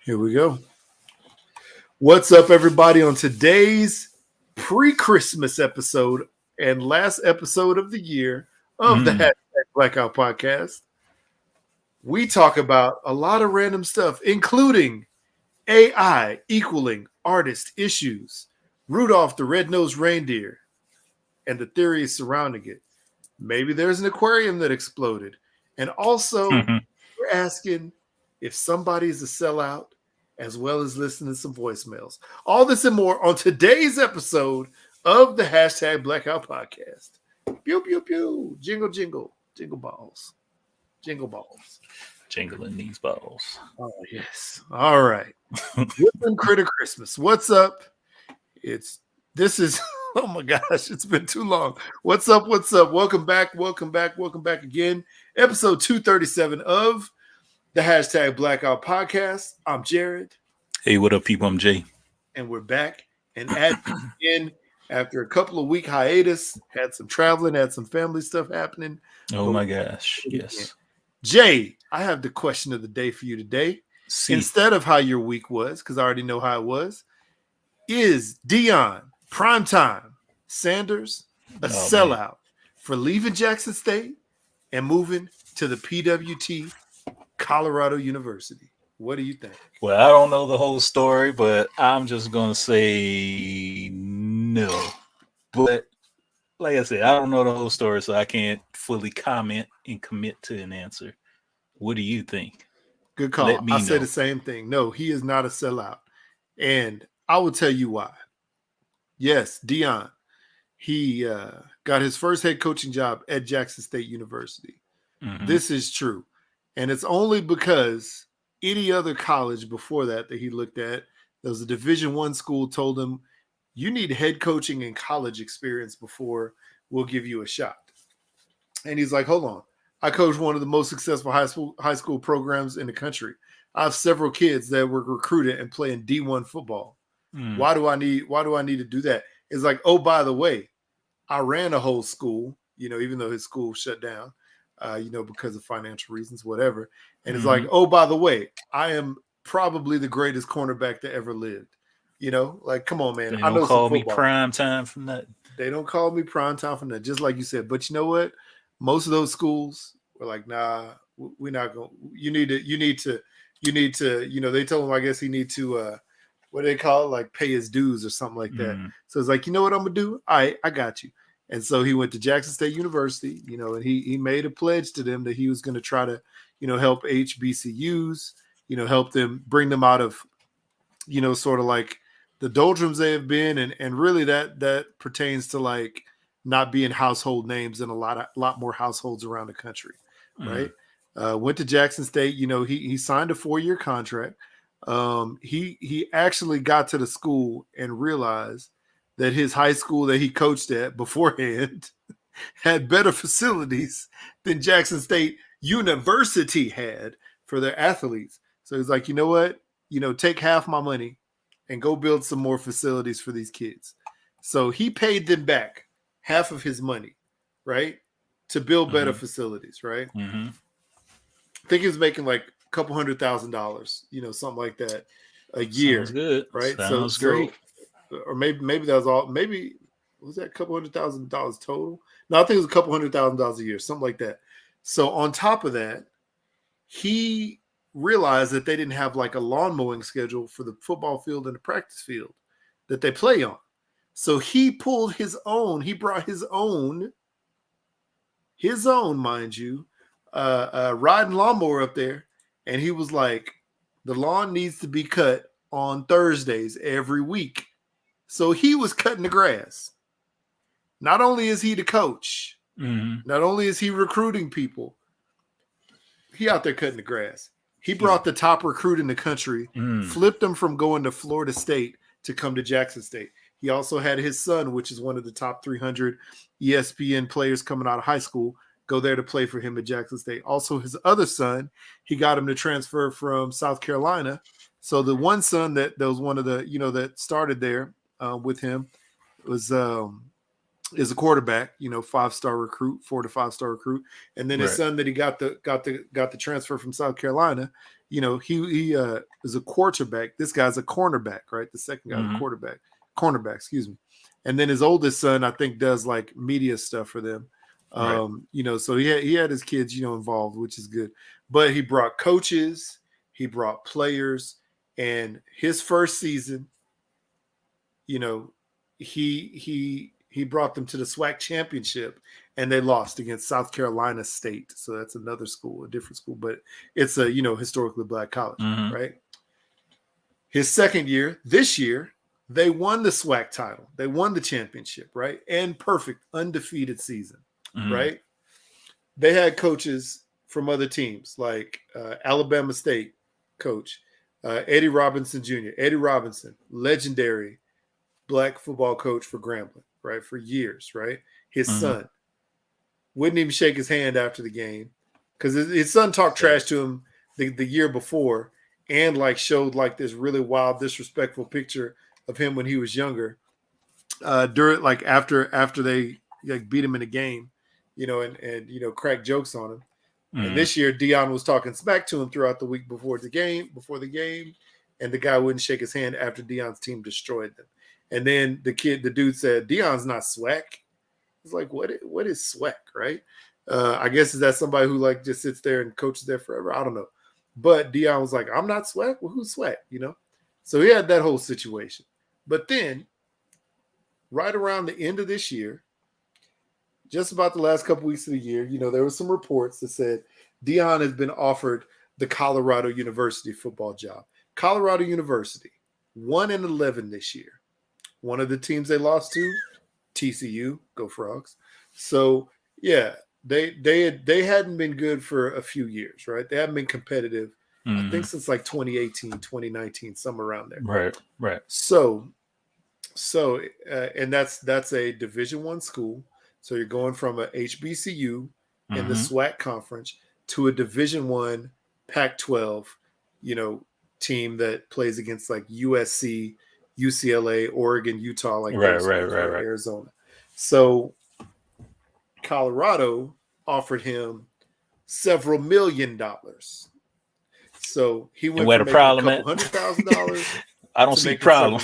Here we go. What's up, everybody? On today's pre-Christmas episode and last episode of the year of the hashtag Blackout podcast, we talk about a lot of random stuff, including AI equaling artist issues, Rudolf the red-nosed reindeer, and the theories surrounding it. Maybe there's an aquarium that exploded. And also, we're asking if somebody's a sellout, as well as listening to some voicemails. All this and more on today's episode of the hashtag Blackout podcast. Pew, pew, pew. Jingle, jingle. Jingle balls. Jingle balls. Jingling these balls. Oh, yes. All right. Woodland Critter Christmas. What's up? Oh my gosh, it's been too long. What's up? What's up? Welcome back again. Episode 237 of the hashtag Blackout podcast. I'm Jared. Hey, what up, people? I'm Jay. And we're back and at it again after a couple of week hiatus. Had some traveling, had some family stuff happening. Oh my gosh, yes. Jay, I have the question of the day for you today. Instead of how your week was, because I already know how it was, is Deion Primetime Sanders a sellout for leaving Jackson State and moving to the PWT Colorado University? What do you think? Well, I don't know the whole story, but I'm just going to say no. But like I said, I don't know the whole story, so I can't fully comment and commit to an answer. What do you think? Good call. I say the same thing. No, he is not a sellout. And I will tell you why. Yes, Deion, he got his first head coaching job at Jackson State University. Mm-hmm. This is true. And it's only because any other college before that he looked at, there was a Division I school, told him, you need head coaching and college experience before we'll give you a shot. And he's like, hold on. I coached one of the most successful high school programs in the country. I have several kids that were recruited and playing D1 football. Why do I need to do that? It's like, oh, by the way, I ran a whole school, even though his school shut down, because of financial reasons, whatever. And it's like, oh, by the way, I am probably the greatest cornerback that ever lived. Like, come on, man. They don't call me prime time from that. They don't call me prime time from that, just like you said. But you know what? Most of those schools were like, nah, we're not going. You need to. They told him, I guess he need to. What do they call it? Like pay his dues or something like that. So it's like, you know what I'm gonna do? I got you. And so he went to Jackson State University, and he made a pledge to them that he was going to try to, help HBCUs, help them, bring them out of, sort of like the doldrums they have been. And really that pertains to like not being household names in a lot more households around the country. Right. Went to Jackson State, he signed a 4-year contract. He actually got to the school and realized that his high school that he coached at beforehand had better facilities than Jackson State University had for their athletes. So he's like, you know what? Take half my money and go build some more facilities for these kids. So he paid them back half of his money, right? To build better facilities, right? I think he was making like a couple $100,000, something like that a year. Sounds good. Right? Sounds great. Or maybe that was all. Maybe was that a couple $100,000 total? No, I think it was a couple $100,000 a year, something like that. So on top of that, he realized that they didn't have like a lawn mowing schedule for the football field and the practice field that they play on. So he pulled his own. He brought his own, mind you, riding lawnmower up there, and he was like, the lawn needs to be cut on Thursdays every week. So he was cutting the grass. Not only is he the coach, not only is he recruiting people, he out there cutting the grass. He brought the top recruit in the country, flipped him from going to Florida State to come to Jackson State. He also had his son, which is one of the top 300 ESPN players coming out of high school, go there to play for him at Jackson State. Also, his other son, he got him to transfer from South Carolina. So the one son that was one of the, that started there with him was is a quarterback, 5-star recruit, 4 to 5-star recruit, and then his Right. son that he got the transfer from South Carolina, he is a quarterback. This guy's a cornerback, right? The second guy's a cornerback, excuse me. And then his oldest son, I think, does like media stuff for them. So he had his kids, involved, which is good. But he brought coaches, he brought players, and his first season, he brought them to the SWAC championship, and they lost against South Carolina State. So that's another school, a different school, but it's a historically black college, right? His second year, this year, they won the SWAC title. They won the championship, right? And perfect, undefeated season, right? They had coaches from other teams, like Alabama State coach, Eddie Robinson Jr. Eddie Robinson, legendary black football coach for Grambling, right? For years, right? His son wouldn't even shake his hand after the game because his son talked trash to him the year before and like showed like this really wild, disrespectful picture of him when he was younger. During like after they like beat him in the game, and crack jokes on him. And this year, Deion was talking smack to him throughout the week before the game, and the guy wouldn't shake his hand after Deion's team destroyed them. And then the dude said, Deion's not SWAC. It's like, what is SWAC, right? I guess is that somebody who like just sits there and coaches there forever? I don't know. But Deion was like, I'm not SWAC? Well, who's SWAC, So he had that whole situation. But then, right around the end of this year, just about the last couple weeks of the year, there were some reports that said Deion has been offered the Colorado University football job. Colorado University, 1-11 this year. One of the teams they lost to, TCU, go Frogs. So yeah, they hadn't been good for a few years, right? They haven't been competitive, I think since like 2018, 2019, somewhere around there. Right. So and that's a Division I school. So you're going from a HBCU in the SWAC conference to a Division I Pac-12, team that plays against like USC, UCLA, Oregon, Utah, like right. Arizona. So Colorado offered him several $1 million. So he went from making $200,000. I don't see a problem.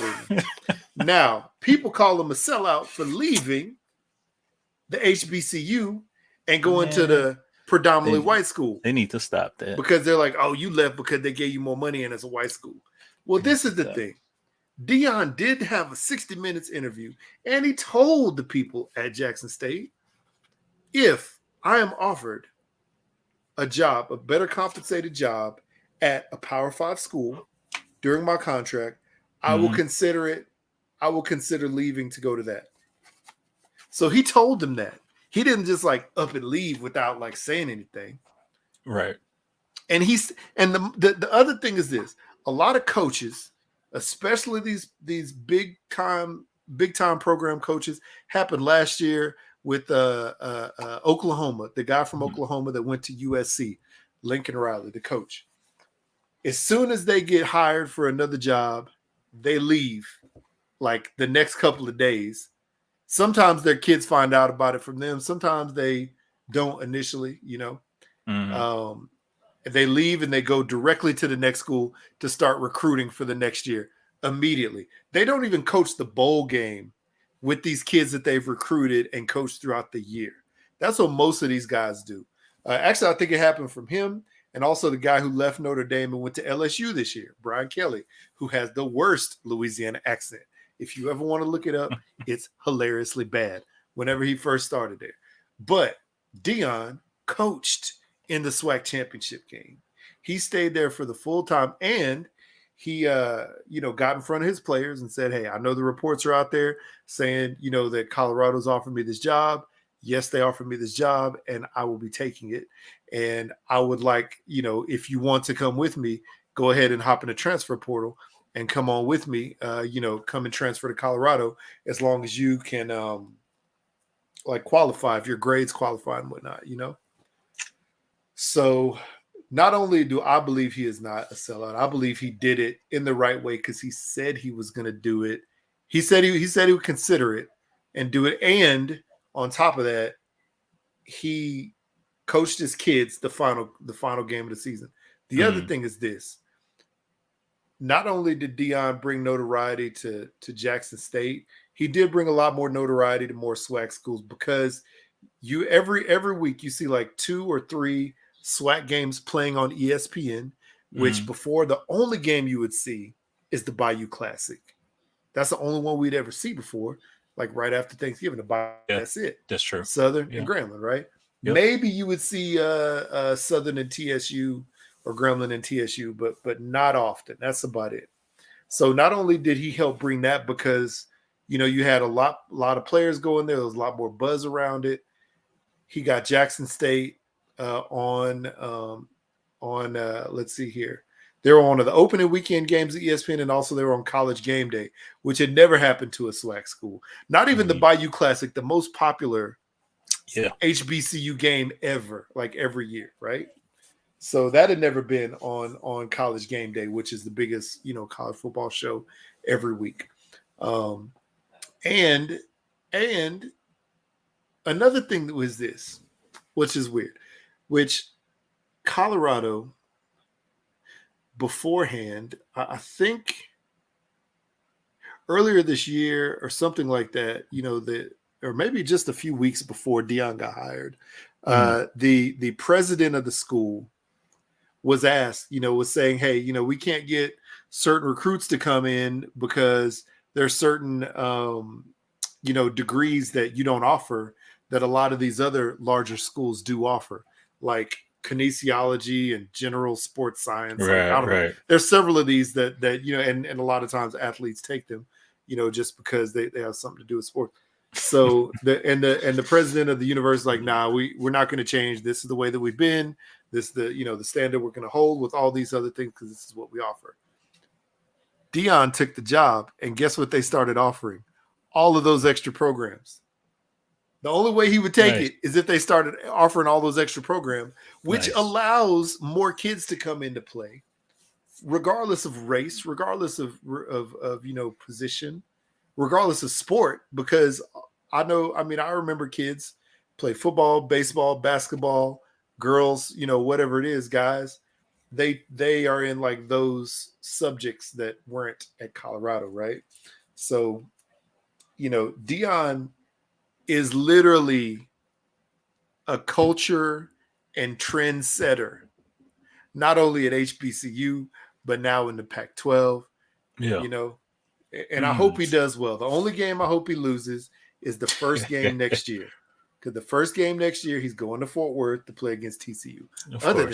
Now, people call him a sellout for leaving the HBCU and going to the predominantly white school. They need to stop that. Because they're like, oh, you left because they gave you more money and it's a white school. Well, this is the thing. Deion did have a 60 Minutes interview, and he told the people at Jackson State, if I am offered a job, a better compensated job at a Power 5 school during my contract, I will consider it. I will consider leaving to go to that. So he told them that. He didn't just like up and leave without like saying anything. Right. And the other thing is this. A lot of coaches, especially these big time program coaches, happened last year with Oklahoma, the guy from Oklahoma that went to USC, Lincoln Riley, the coach. As soon as they get hired for another job, they leave like the next couple of days. Sometimes their kids find out about it from them. Sometimes they don't initially, they leave and they go directly to the next school to start recruiting for the next year immediately. They don't even coach the bowl game with these kids that they've recruited and coached throughout the year. That's what most of these guys do. Actually, I think it happened from him and also the guy who left Notre Dame and went to LSU this year, Brian Kelly, who has the worst Louisiana accent. If you ever want to look it up, it's hilariously bad whenever he first started there. But Deion coached in the SWAC championship game. He stayed there for the full time, and he got in front of his players and said, hey, I know the reports are out there saying, that Colorado's offered me this job. Yes, they offered me this job, and I will be taking it. And I would like, if you want to come with me, go ahead and hop in the transfer portal and come on with me, come and transfer to Colorado as long as you can qualify, if your grades qualify and whatnot, So not only do I believe he is not a sellout, I believe he did it in the right way because he said he was going to do it. He said he would consider it, and do it. And on top of that, he coached his kids the final game of the season. The other thing is this. Not only did Deion bring notoriety to Jackson State, he did bring a lot more notoriety to more SWAC schools, because you every week you see like 2 or 3 SWAC games playing on ESPN, which before the only game you would see is the Bayou Classic. That's the only one we'd ever see before, like right after Thanksgiving. The Bayou, that's it. That's true. Southern and Grambling, right? Yep. Maybe you would see Southern and TSU or Grambling and TSU, but not often. That's about it. So not only did he help bring that, because you had a lot of players going there. There was a lot more buzz around it. He got Jackson State on let's see here. They were on the opening weekend games at ESPN, and also they were on College Game Day, which had never happened to a SWAC school. Not even the Bayou Classic, the most popular HBCU game ever, like every year, right? So that had never been on College Game Day, which is the biggest, college football show every week. And another thing that was this, which is weird, which Colorado beforehand, I think earlier this year or something like that, or maybe just a few weeks before Deion got hired, the president of the school was asked, was saying, hey, we can't get certain recruits to come in because there's certain, degrees that you don't offer that a lot of these other larger schools do offer, like kinesiology and general sports science. Right, I don't know. There's several of these that and a lot of times athletes take them, just because they have something to do with sports. So the president of the university is like, nah, we're not going to change. This is the way that we've been. This the standard we're going to hold with all these other things, because this is what we offer. Deion took the job, and guess what they started offering? All of those extra programs. The only way he would take it is if they started offering all those extra programs, which allows more kids to come into play, regardless of race, regardless of position, regardless of sport. Because I remember kids play football, baseball, basketball, girls, whatever it is, guys. They are in like those subjects that weren't at Colorado, right? So, Deion is literally a culture and trendsetter, not only at HBCU, but now in the Pac-12, and I hope he does well. The only game I hope he loses is the first game next year, because the first game next year, he's going to Fort Worth to play against TCU. Other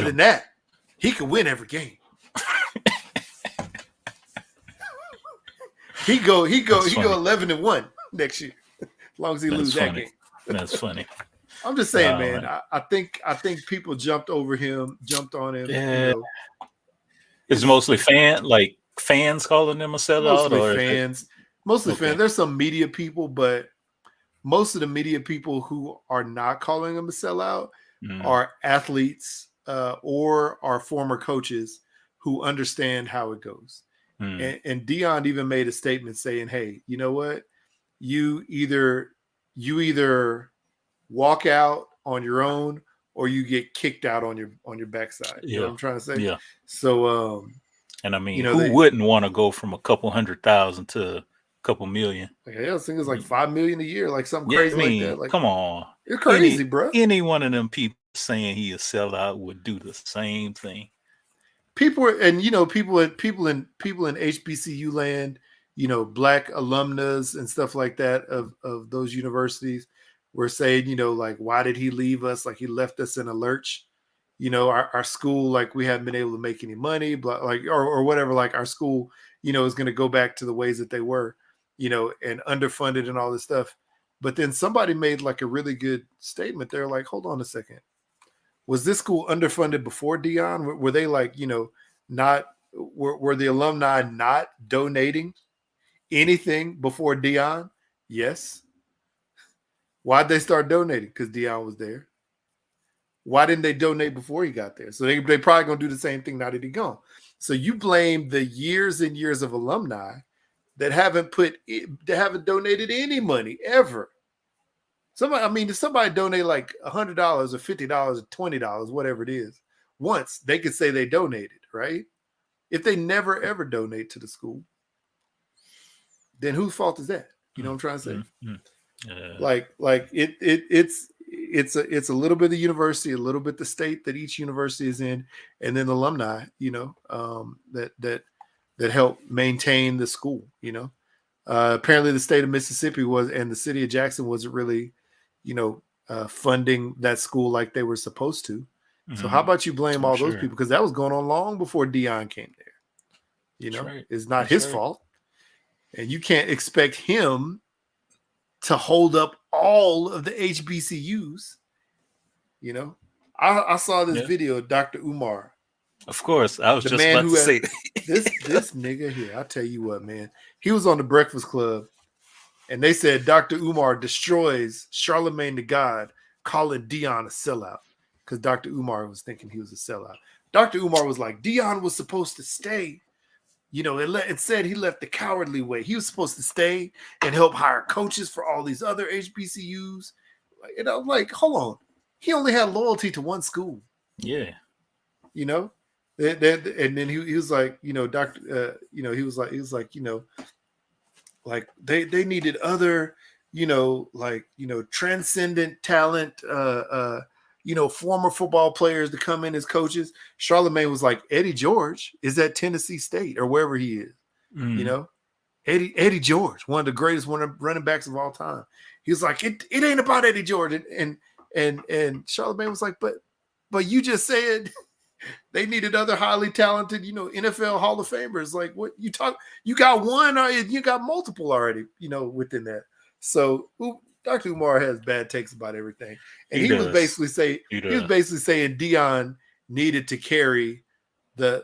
than that, he could win every game. he go 11-1 next year. As long as he loses that game. That's funny. I'm just saying, man. I think people jumped on him. Yeah. It's mostly fans calling them a sellout. Mostly fans. There's some media people, but most of the media people who are not calling him a sellout are athletes or are former coaches who understand how it goes. And Deion even made a statement saying, "Hey, you know what? You either walk out on your own, or you get kicked out on your backside." You know what I'm trying to say? Yeah. So, and I mean, who wouldn't want to go from a couple 100,000 to a couple million? I think it's like $5 million a year, like something crazy like that. Like, come on, it's crazy, bro. Any one of them people saying he a sellout would do the same thing. People in HBCU land, Black alumnus and stuff like that of those universities were saying, like, why did he leave us? Like, he left us in a lurch. Our school, like, we haven't been able to make any money, but or whatever. Like, our school, is going to go back to the ways that they were, and underfunded and all this stuff. But then somebody made like a really good statement. They're like, hold on a second. Was this school underfunded before Deion? Were they like, were the alumni not donating anything before Deion? Yes. Why'd they start donating? Because Deion was there. Why didn't they donate before he got there? So they probably going to do the same thing now that he's gone. So you blame the years and years of alumni that haven't donated any money ever. If somebody donate like $100 or $50 or $20, whatever it is, once, they could say they donated, right? If they never ever donate to the school, then whose fault is that? You know what I'm trying to say? It's a little bit the university, a little bit the state that each university is in, and then alumni, that help maintain the school. Apparently the state of Mississippi and the city of Jackson wasn't really, funding that school like they were supposed to. Mm-hmm. So how about you blame all those people? Because that was going on long before Deion came there. Right. It's not his fault. And you can't expect him to hold up all of the HBCUs. I saw this video of Dr. Umar. Of course. I was just about to say this nigga here. I'll tell you what, man. He was on the Breakfast Club and they said Dr. Umar destroys Charlemagne the God, calling Deion a sellout. Because Dr. Umar was thinking he was a sellout. Dr. Umar was like, Deion was supposed to stay. It said he left the cowardly way. He was supposed to stay and help hire coaches for all these other HBCUs. And I was like, hold on. He only had loyalty to one school. Yeah. And then he was like, doctor, he was like, they needed other, transcendent talent, former football players to come in as coaches. Charlemagne was like, Eddie George is at Tennessee State or wherever he is. Eddie George, one of the greatest running backs of all time. He was like, it ain't about Eddie George. And Charlemagne was like, but you just said they needed other highly talented, NFL Hall of Famers. Like, what you got one or you got multiple already, within that. So Dr. Umar has bad takes about everything. And he was basically saying Deion needed to carry the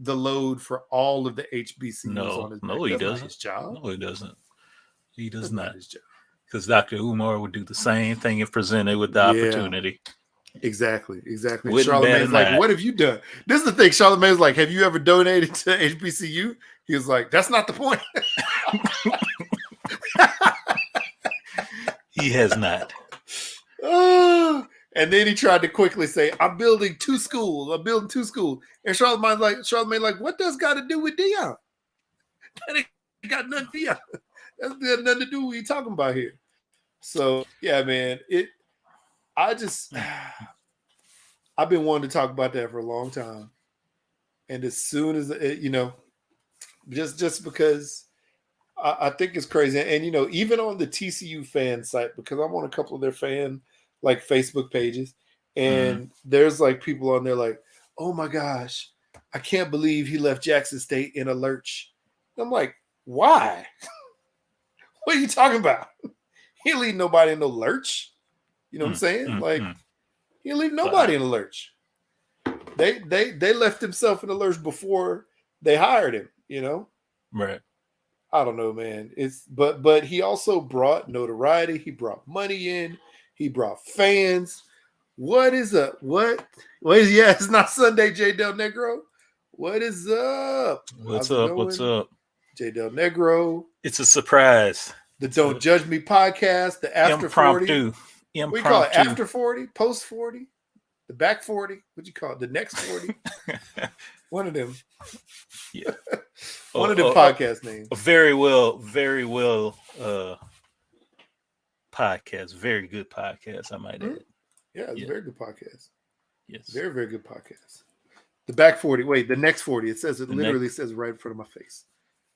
load for all of the HBCUs on his back. No, he doesn't. His job. No, he doesn't. He does not. His job. Because Dr. Umar would do the same thing if presented with the opportunity. Exactly. Charlemagne's like, what have you done? This is the thing. Charlemagne's like, have you ever donated to HBCU? He was like, that's not the point. He has not. And then he tried to quickly say, I'm building two schools. And Charlemagne like, what does got to do with Deion? That ain't got nothing to Deion. That's got nothing to do with what you talking about here. So, yeah, man, I've been wanting to talk about that for a long time. And as soon as, just because I think it's crazy. And, even on the TCU fan site, because I'm on a couple of their fan, Facebook pages, and there's, people on there like, oh, my gosh, I can't believe he left Jackson State in a lurch. I'm like, why? What are you talking about? He didn't leave nobody in no lurch. You know what I'm saying? He didn't leave nobody in a lurch. They left himself in a lurch before they hired him, Right. I don't know, man. But he also brought notoriety. He brought money in. He brought fans. What is up? It's not Sunday, J Del Negro. What is up? What's up? J Del Negro. It's a surprise. The Don't Judge Me podcast, the After 40. What you call it? After 40? Post 40? The back 40? What you call it? The next 40? One of them. Yeah. One of them podcast names. Very well podcast. Very good podcast, I might add. Yeah, it's a very good podcast. Yes. Very, very good podcast. The back 40. Wait, the next 40. It literally says right in front of my face.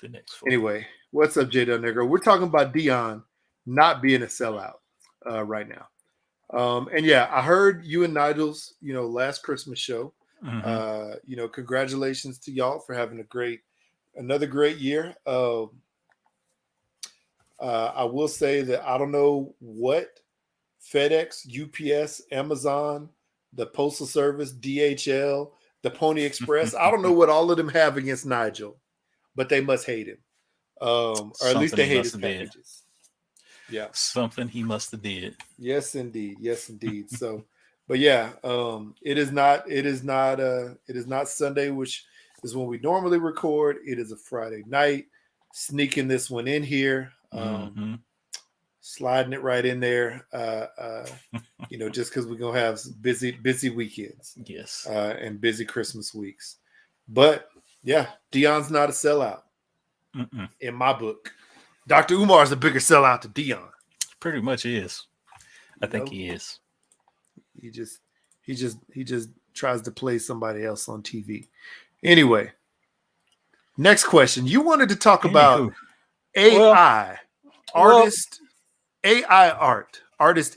The next 40. Anyway, what's up, J Del Negro? We're talking about Deion not being a sellout right now. And yeah, I heard you and Nigel's, last Christmas show. Congratulations to y'all for having another great year. I will say that I don't know what FedEx, UPS, Amazon, the Postal Service, DHL, the Pony Express. I don't know what all of them have against Nigel, but they must hate him. Or at least they hate his packages. Yeah. Something he must have did. Yes, indeed. So, but yeah, it is not Sunday, which is when we normally record. It is a Friday night. sneaking this one in here, sliding it right in there. Just because we're gonna have busy weekends, Yes, and busy Christmas weeks. But yeah, Deion's not a sellout in my book. Dr. Umar is a bigger sellout to Deion. pretty much is. I think he is. He just tries to play somebody else on TV. Anyway, next question. You wanted to talk about AI artist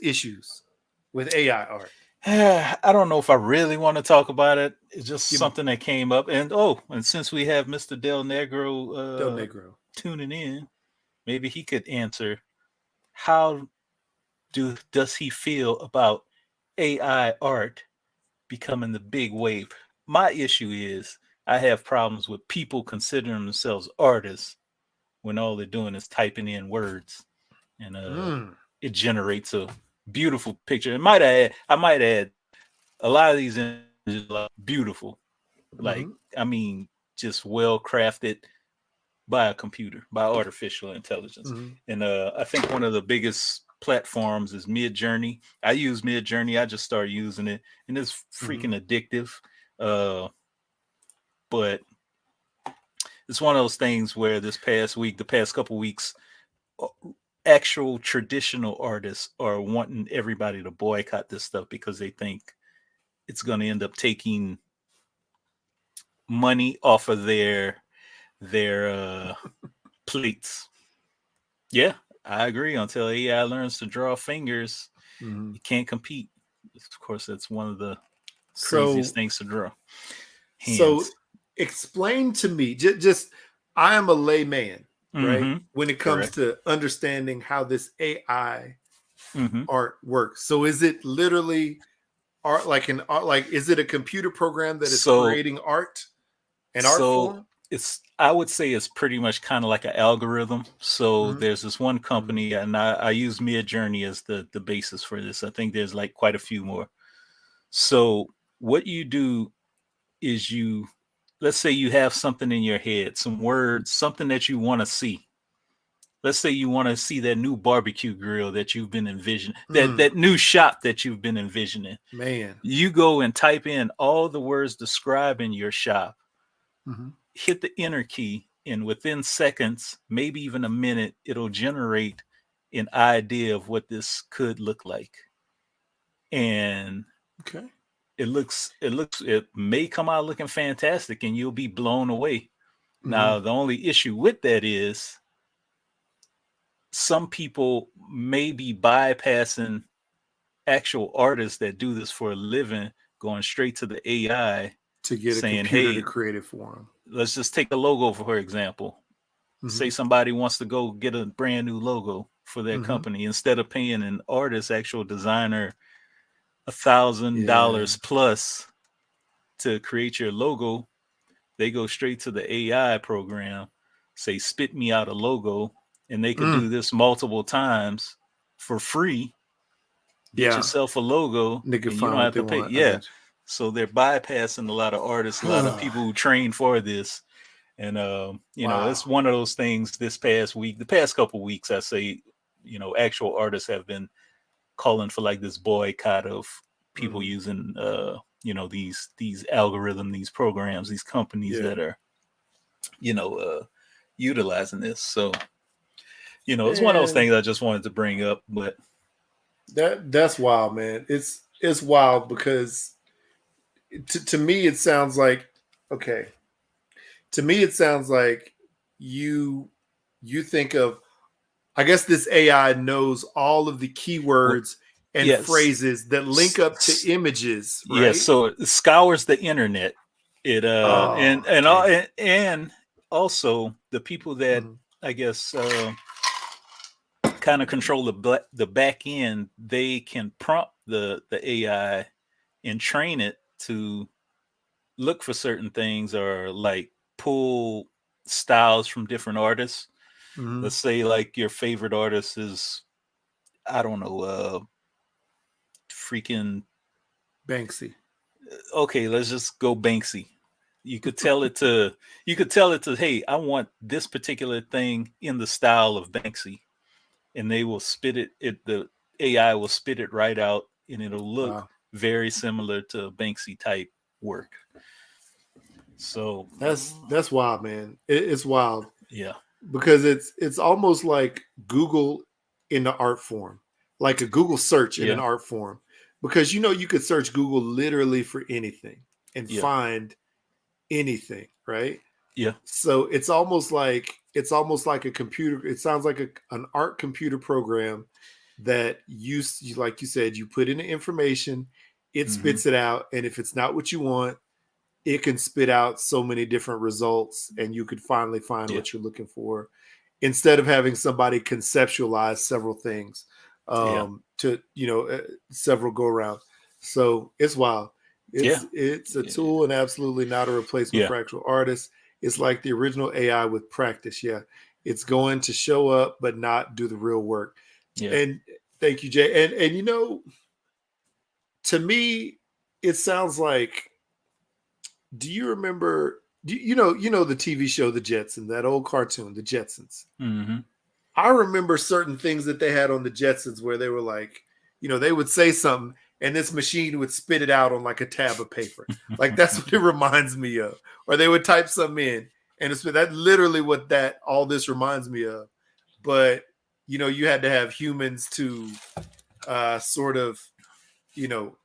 issues with AI art. I don't know if I really want to talk about it. It's just something that came up. And since we have Mr. Del Negro tuning in, maybe he could answer how does he feel about AI art becoming the big wave? My issue is I have problems with people considering themselves artists when all they're doing is typing in words, and it generates a beautiful picture. I might add, a lot of these images are beautiful, like I mean, just well crafted by a computer, by artificial intelligence. And I think one of the biggest platforms is Midjourney. I use Midjourney. I just started using it, and it's freaking addictive. But it's one of those things where the past couple weeks, actual traditional artists are wanting everybody to boycott this stuff because they think it's going to end up taking money off of their plates. Yeah, I agree. Until AI learns to draw fingers, you can't compete. Of course, that's one of the craziest things to draw. Hands. So explain to me, just I am a layman, right? When it comes to understanding how this AI art works. So is it literally art, like is it a computer program that is creating art and art form? I would say it's pretty much kind of like an algorithm. So there's this one company, and I use Midjourney as the basis for this. I think there's like quite a few more. So what you do is let's say you have something in your head, some words, something that you want to see. Let's say you want to see that new barbecue grill that you've been envisioning, that new shop that you've been envisioning. Man, you go and type in all the words describing your shop, hit the enter key, and within seconds, maybe even a minute, it'll generate an idea of what this could look like. And it may come out looking fantastic, and you'll be blown away. Now, the only issue with that is some people may be bypassing actual artists that do this for a living, going straight to the AI to get saying, a computer to create it for them. Let's just take a logo, for example. Say somebody wants to go get a brand new logo for their company. Instead of paying an artist, actual designer, $1,000 plus to create your logo, they go straight to the AI program, say, spit me out a logo, and they could do this multiple times for free. Get yourself a logo, and you don't have to pay. So they're bypassing a lot of artists, a lot of people who train for this. And, it's one of those things this past week, the past couple of weeks, I say, actual artists have been calling for like this boycott of people using, these algorithm, these programs, these companies that are, utilizing this. So, it's one of those things I just wanted to bring up, but that's wild, man. It's wild because to me, it sounds like, to me, it sounds like you think of, I guess this AI knows all of the keywords and phrases that link up to images, right? Yeah, so it scours the internet. It and also the people that I guess kind of control the back end, they can prompt the AI and train it to look for certain things, or like pull styles from different artists. Let's say like your favorite artist is, I don't know, freaking Banksy. Okay, let's just go Banksy. You could tell it to, hey, I want this particular thing in the style of Banksy, and they will spit it. The AI will spit it right out, and it'll look Wow. very similar to Banksy type work. So That's wild, man. It's wild yeah, because it's almost like Google in the art form, like a Google search in an yeah, art form. Because you could search Google literally for anything and yeah, find anything, right? yeah, So it's almost like a computer. It sounds like an art computer program that like you said, you put in the information, it mm-hmm. spits it out, and if it's not what you want, it can spit out so many different results, and you could finally find Yeah, what you're looking for instead of having somebody conceptualize several things yeah, to several go around. So it's wild. yeah, It's a yeah, tool and absolutely not a replacement yeah, for actual artists. It's like the original AI with practice. Yeah, it's going to show up but not do the real work. yeah. And thank you, Jay. And to me, it sounds like, do you remember, you know the TV show The Jetsons, that old cartoon, The Jetsons? Mm-hmm. I remember certain things that they had on The Jetsons where they were like, they would say something and this machine would spit it out on like a tab of paper. Like that's what it reminds me of. Or they would type something in and that's literally what that all this reminds me of. But you had to have humans to sort of, you know,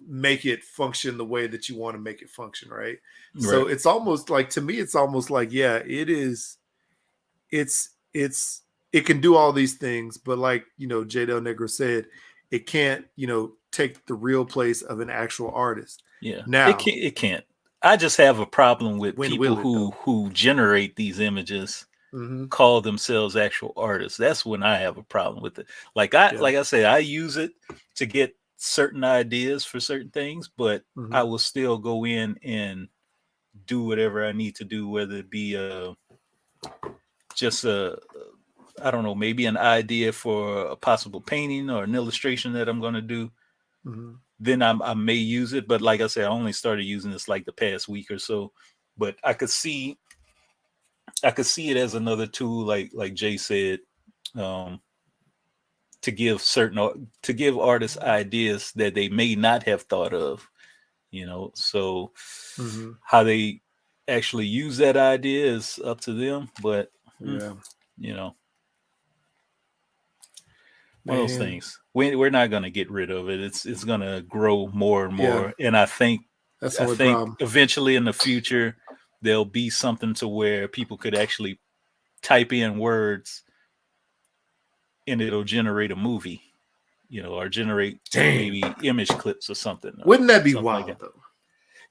make it function the way that you want to make it function, right? Right. So it's almost like, to me, it's almost like, yeah, it is. It's it can do all these things, but like J Del Negro said, it can't take the real place of an actual artist. Yeah. It Now, can't. It can't. I just have a problem with when people will it who though? generate these images, Mm-hmm. call themselves actual artists. That's when I have a problem with it. Yeah. Like I say, I use it to get certain ideas for certain things, but Mm-hmm. I will still go in and do whatever I need to do, whether it be just a, I don't know, maybe an idea for a possible painting or an illustration that I'm going to do. Mm-hmm. Then I may use it, but like I said, I only started using this like the past week or so. But I could see it as another tool, like Jay said, um, to give artists ideas that they may not have thought of. So Mm-hmm. how they actually use that idea is up to them. But Yeah, you know, one of those man. things. We're not going to get rid of it. It's going to grow more and Yeah, more. And that's the I only think problem. eventually in the future there'll be something to where people could actually type in words and it'll generate a movie, or generate Damn. maybe image clips or something Wouldn't that be like wild that. though?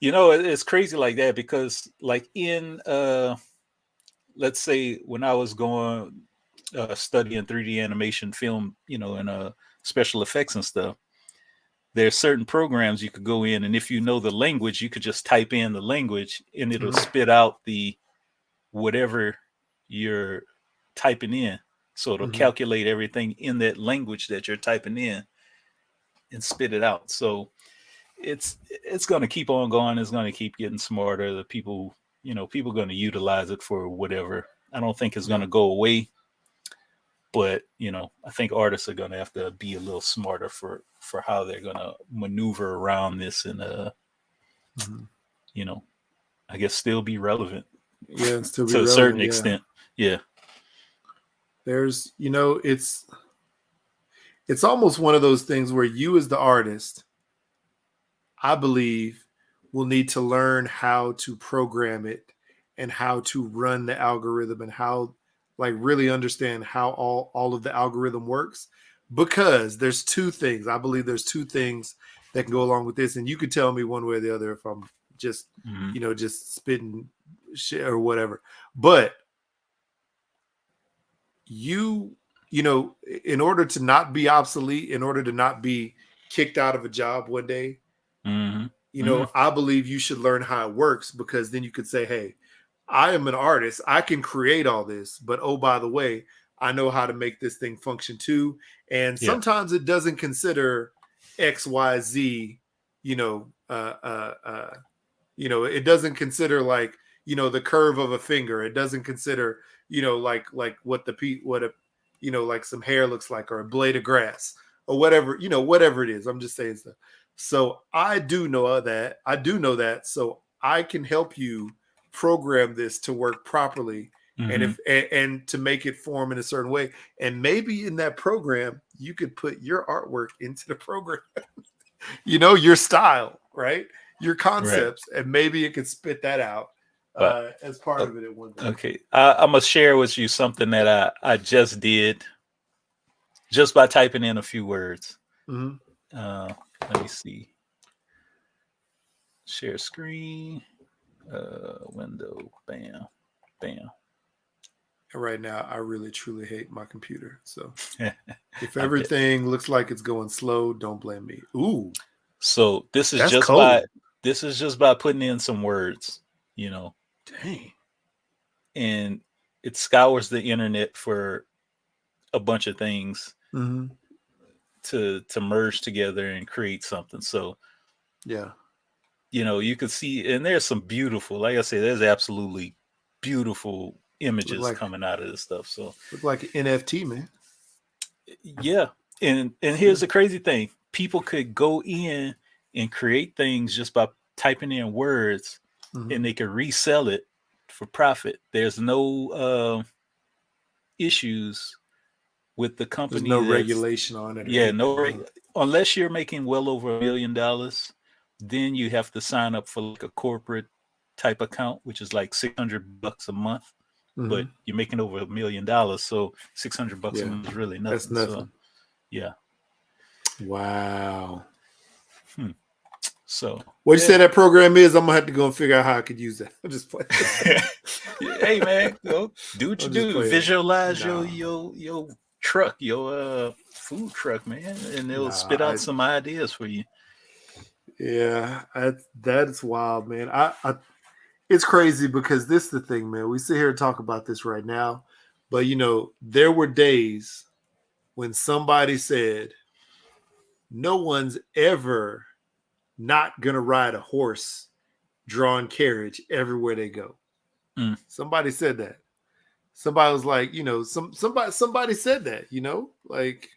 It's crazy like that because like in let's say when I was going studying 3D animation film, and special effects and stuff, there's certain programs you could go in, and if you know the language, you could just type in the language and it'll Mm-hmm. spit out the whatever you're typing in. So it'll Mm-hmm. calculate everything in that language that you're typing in and spit it out. So it's going to keep on going. It's going to keep getting smarter. The people, people are going to utilize it for whatever. I don't think it's going Yeah. to go away, but I think artists are going to have to be a little smarter for how they're going to maneuver around this and Mm-hmm. you know, I guess still be relevant Yeah, and still be to a certain relevant. Yeah. extent. Yeah. There's, it's almost one of those things where you as the artist, I believe, will need to learn how to program it and how to run the algorithm and how, like, really understand how all of the algorithm works. Because there's two things. I believe there's two things that can go along with this. And you could tell me one way or the other if I'm just, Mm-hmm. just spitting shit or whatever. But in order to not be obsolete, in order to not be kicked out of a job one day, Mm-hmm. Mm-hmm. I believe you should learn how it works, because then you could say, hey, I am an artist. I can create all this, but oh, by the way, I know how to make this thing function too. And Yeah. sometimes it doesn't consider X, Y, Z, you know, uh, uh, uh, It doesn't consider like, the curve of a finger. It doesn't consider, like what like some hair looks like, or a blade of grass, or whatever, whatever it is. I'm just saying stuff. So I do know that. So I can help you program this to work properly, and and to make it form in a certain way. And maybe in that program, you could put your artwork into the program, your style, right? Your concepts, and maybe it could spit that out as part of it at one time. Okay. I'm going to share with you something that I just did just by typing in a few words. Let me see. Share screen, window, bam, bam. Right now, I really truly hate my computer. So if everything looks like it's going slow, don't blame me. Ooh. So this is just by putting in some words, Dang. And it scours the internet for a bunch of things to merge together and create something. So yeah. You can see, and there's some beautiful, like I said, there's absolutely beautiful images coming out of this stuff. So look like an NFT, man. Yeah. And here's the crazy thing. People could go in and create things just by typing in words, and they could resell it for profit. There's no issues with the company. There's no regulation on it. Yeah, unless you're making well over $1 million, then you have to sign up for like a corporate type account, which is like $600 a month. But you're making over $1 million, so $600 a month is really nothing. That's nothing. So, yeah. Wow. So what you say that program is? I'm gonna have to go and figure out how I could use that. I'm just playing. Hey man, do what you do. Visualize your truck, your food truck, man, and it'll spit out some ideas for you. Yeah, that's wild, man. It's crazy because this is the thing, man. We sit here and talk about this right now, but there were days when somebody said, no one's ever not gonna ride a horse-drawn carriage everywhere they go. Somebody said that. Somebody was like, somebody said that, like,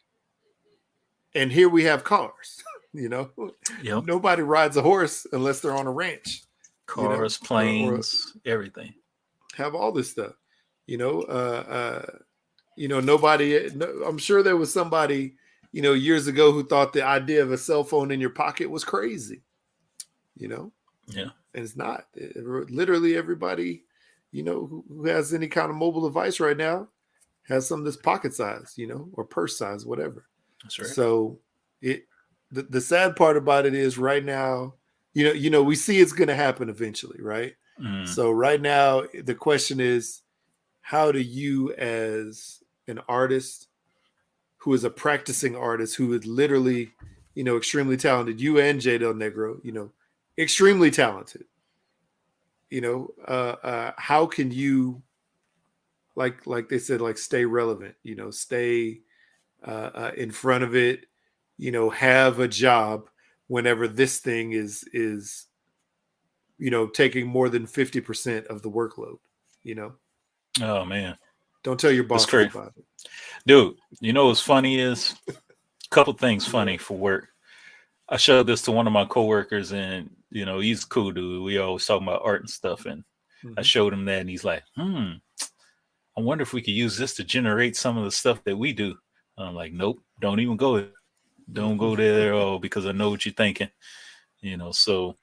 and here we have cars. Nobody rides a horse unless they're on a ranch. Cars, planes, everything. Have all this stuff. Nobody. I'm sure there was somebody, years ago who thought the idea of a cell phone in your pocket was crazy. Yeah, and it's not. Literally everybody, who has any kind of mobile device right now has something that's pocket size, or purse size, whatever. That's right. So the sad part about it is right now, we see it's going to happen eventually, right? So right now, the question is, how do you, as an artist who is a practicing artist, who is literally, extremely talented, you and J Del Negro, extremely talented, how can you, like they said, like stay relevant, stay in front of it, have a job whenever this thing is taking more than 50% of the workload, Oh man. Don't tell your boss about it. Dude, what's funny is a couple things funny for work. I showed this to one of my coworkers, and he's a cool dude. We always talking about art and stuff, and I showed him that, and he's like, I wonder if we could use this to generate some of the stuff that we do. And I'm like, nope, don't even go there. Don't go there at all, because I know what you're thinking. So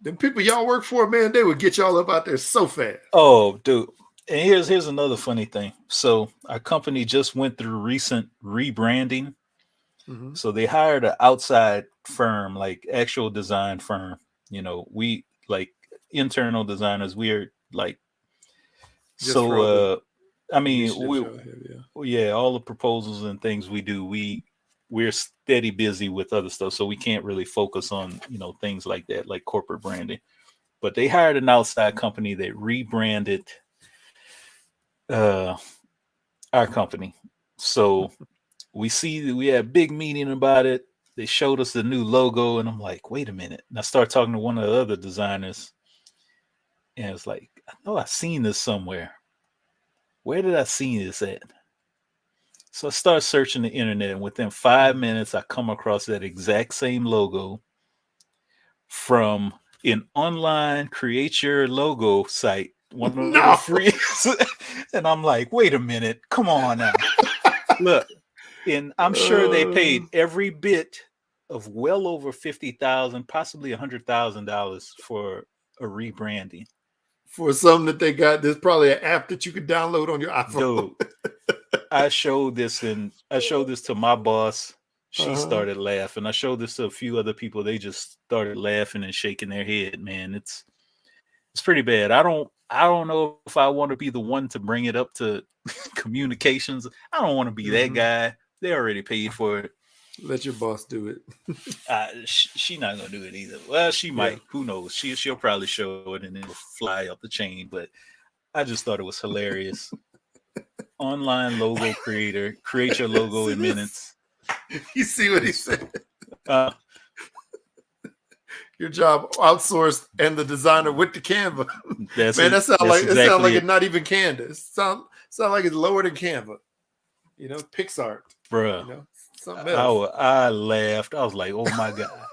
the people y'all work for, man, they would get y'all up out there so fast. Oh, dude. And here's another funny thing. So our company just went through recent rebranding. So they hired an outside firm, like actual design firm. We like internal designers. We are like, just so I mean, all the proposals and things we do, we're steady busy with other stuff, so we can't really focus on things like that, like corporate branding. But they hired an outside company that rebranded our company. So we had a big meeting about it. They showed us the new logo, and I'm like, wait a minute. And I start talking to one of the other designers, And it's like, I know I've seen this somewhere. Where did I see this at? So I start searching the internet, and within 5 minutes, I come across that exact same logo from an online create your logo site, one of the No. free. And I'm like, wait a minute, come on now. Look, and I'm sure they paid every bit of well over $50,000, possibly $100,000 for a rebranding. For something that they got, there's probably an app that you could download on your iPhone. Dude, I showed this to my boss. She started laughing. I showed this to a few other people. They just started laughing and shaking their head. Man, it's pretty bad. I don't know if I want to be the one to bring it up to communications. I don't want to be that guy. They already paid for it. Let your boss do it. She not gonna do it either. Well, she might. Who knows? She'll probably show it and it'll fly up the chain. But I just thought it was hilarious. Online logo creator, create your logo in minutes. You see what he said? Your job outsourced and the designer with the Canva. Man, that sounds like it's not even Canva. It sound like it's lower than Canva. You know, PixArt. Bruh. You know, something else. I laughed. I was like, oh my God.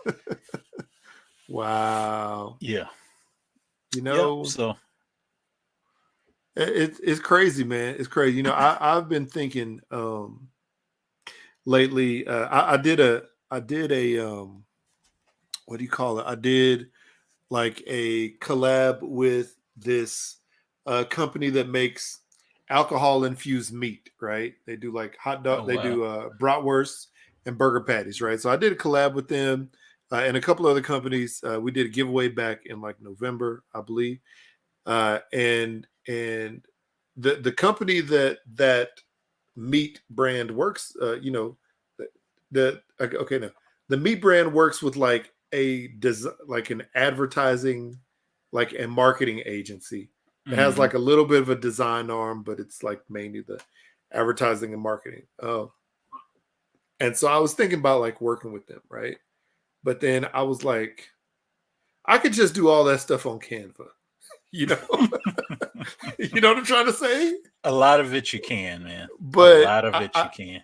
Wow. Yeah. You know, so it's crazy, man. It's crazy. You know, I've been thinking lately. I did a what do you call it? I did like a collab with this company that makes alcohol infused meat, right? They do like hot dog, they do bratwurst and burger patties, right? So I did a collab with them and a couple other companies. We did a giveaway back in like November, I believe. And the company that meat brand works, you know, the meat brand works with like like an advertising, like a marketing agency. It has like a little bit of a design arm, but it's like mainly the advertising and marketing. And so I was thinking about like working with them, right? But then I was like, I could just do all that stuff on Canva, you know? You know what I'm trying to say? A lot of it you can, man. But a lot of it you can.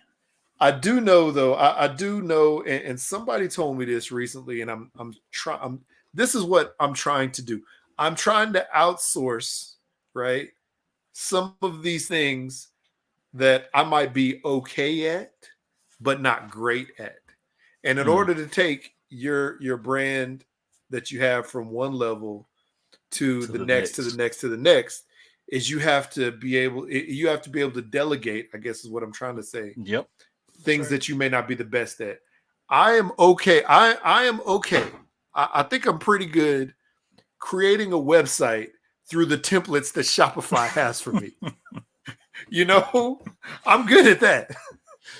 I do know though. I do know, and somebody told me this recently, and I'm trying. This is what I'm trying to do. I'm trying to outsource, right, some of these things that I might be okay at, but not great at. And in order to take your brand that you have from one level to the next, to the next, to the next, is you have to be able to delegate, I guess is what I'm trying to say. Yep. Things that you may not be the best at. I am okay. I am okay. I think I'm pretty good creating a website through the templates that Shopify has for me. You know, I'm good at that.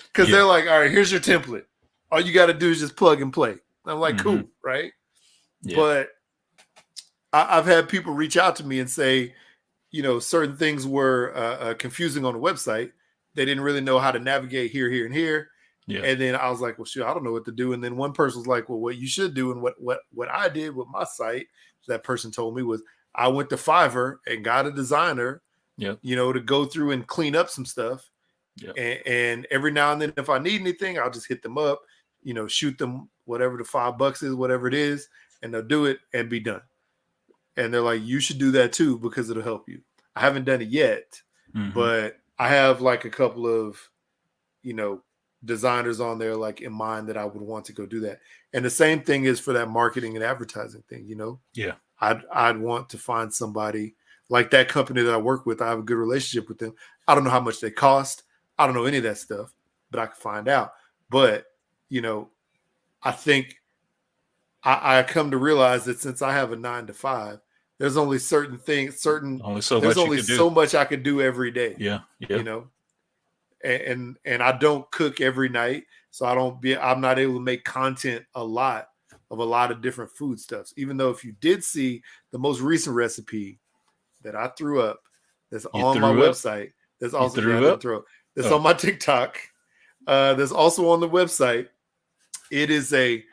Because they're like, all right, here's your template. All you got to do is just plug and play. I'm like, cool, right? Yeah. But I've had people reach out to me and say, you know, certain things were confusing on the website. They didn't really know how to navigate here, here, and here. Yeah. And then I was like, well, shoot, I don't know what to do. And then one person was like, well, what you should do, and what I did with my site, that person told me, was I went to Fiverr and got a designer, you know, to go through and clean up some stuff. Yep. And every now and then, if I need anything, I'll just hit them up, you know, shoot them whatever the $5 is, whatever it is, and they'll do it and be done. And they're like, you should do that too, because it'll help you. I haven't done it yet, but I have like a couple of, you know, designers on there like in mind that I would want to go do that. And the same thing is for that marketing and advertising thing, you know? Yeah. I'd want to find somebody like that company that I work with. I have a good relationship with them. I don't know how much they cost. I don't know any of that stuff, but I can find out. But, you know, I think I come to realize that since I have a 9-to-5, there's only certain things, there's only so much I could do every day. Yeah. You know, and I don't cook every night. So I'm not able to make content a lot of different food stuffs. Even though if you did see the most recent recipe that I threw up, that's on my website. There's also that's on my TikTok. There's also on the website. It is a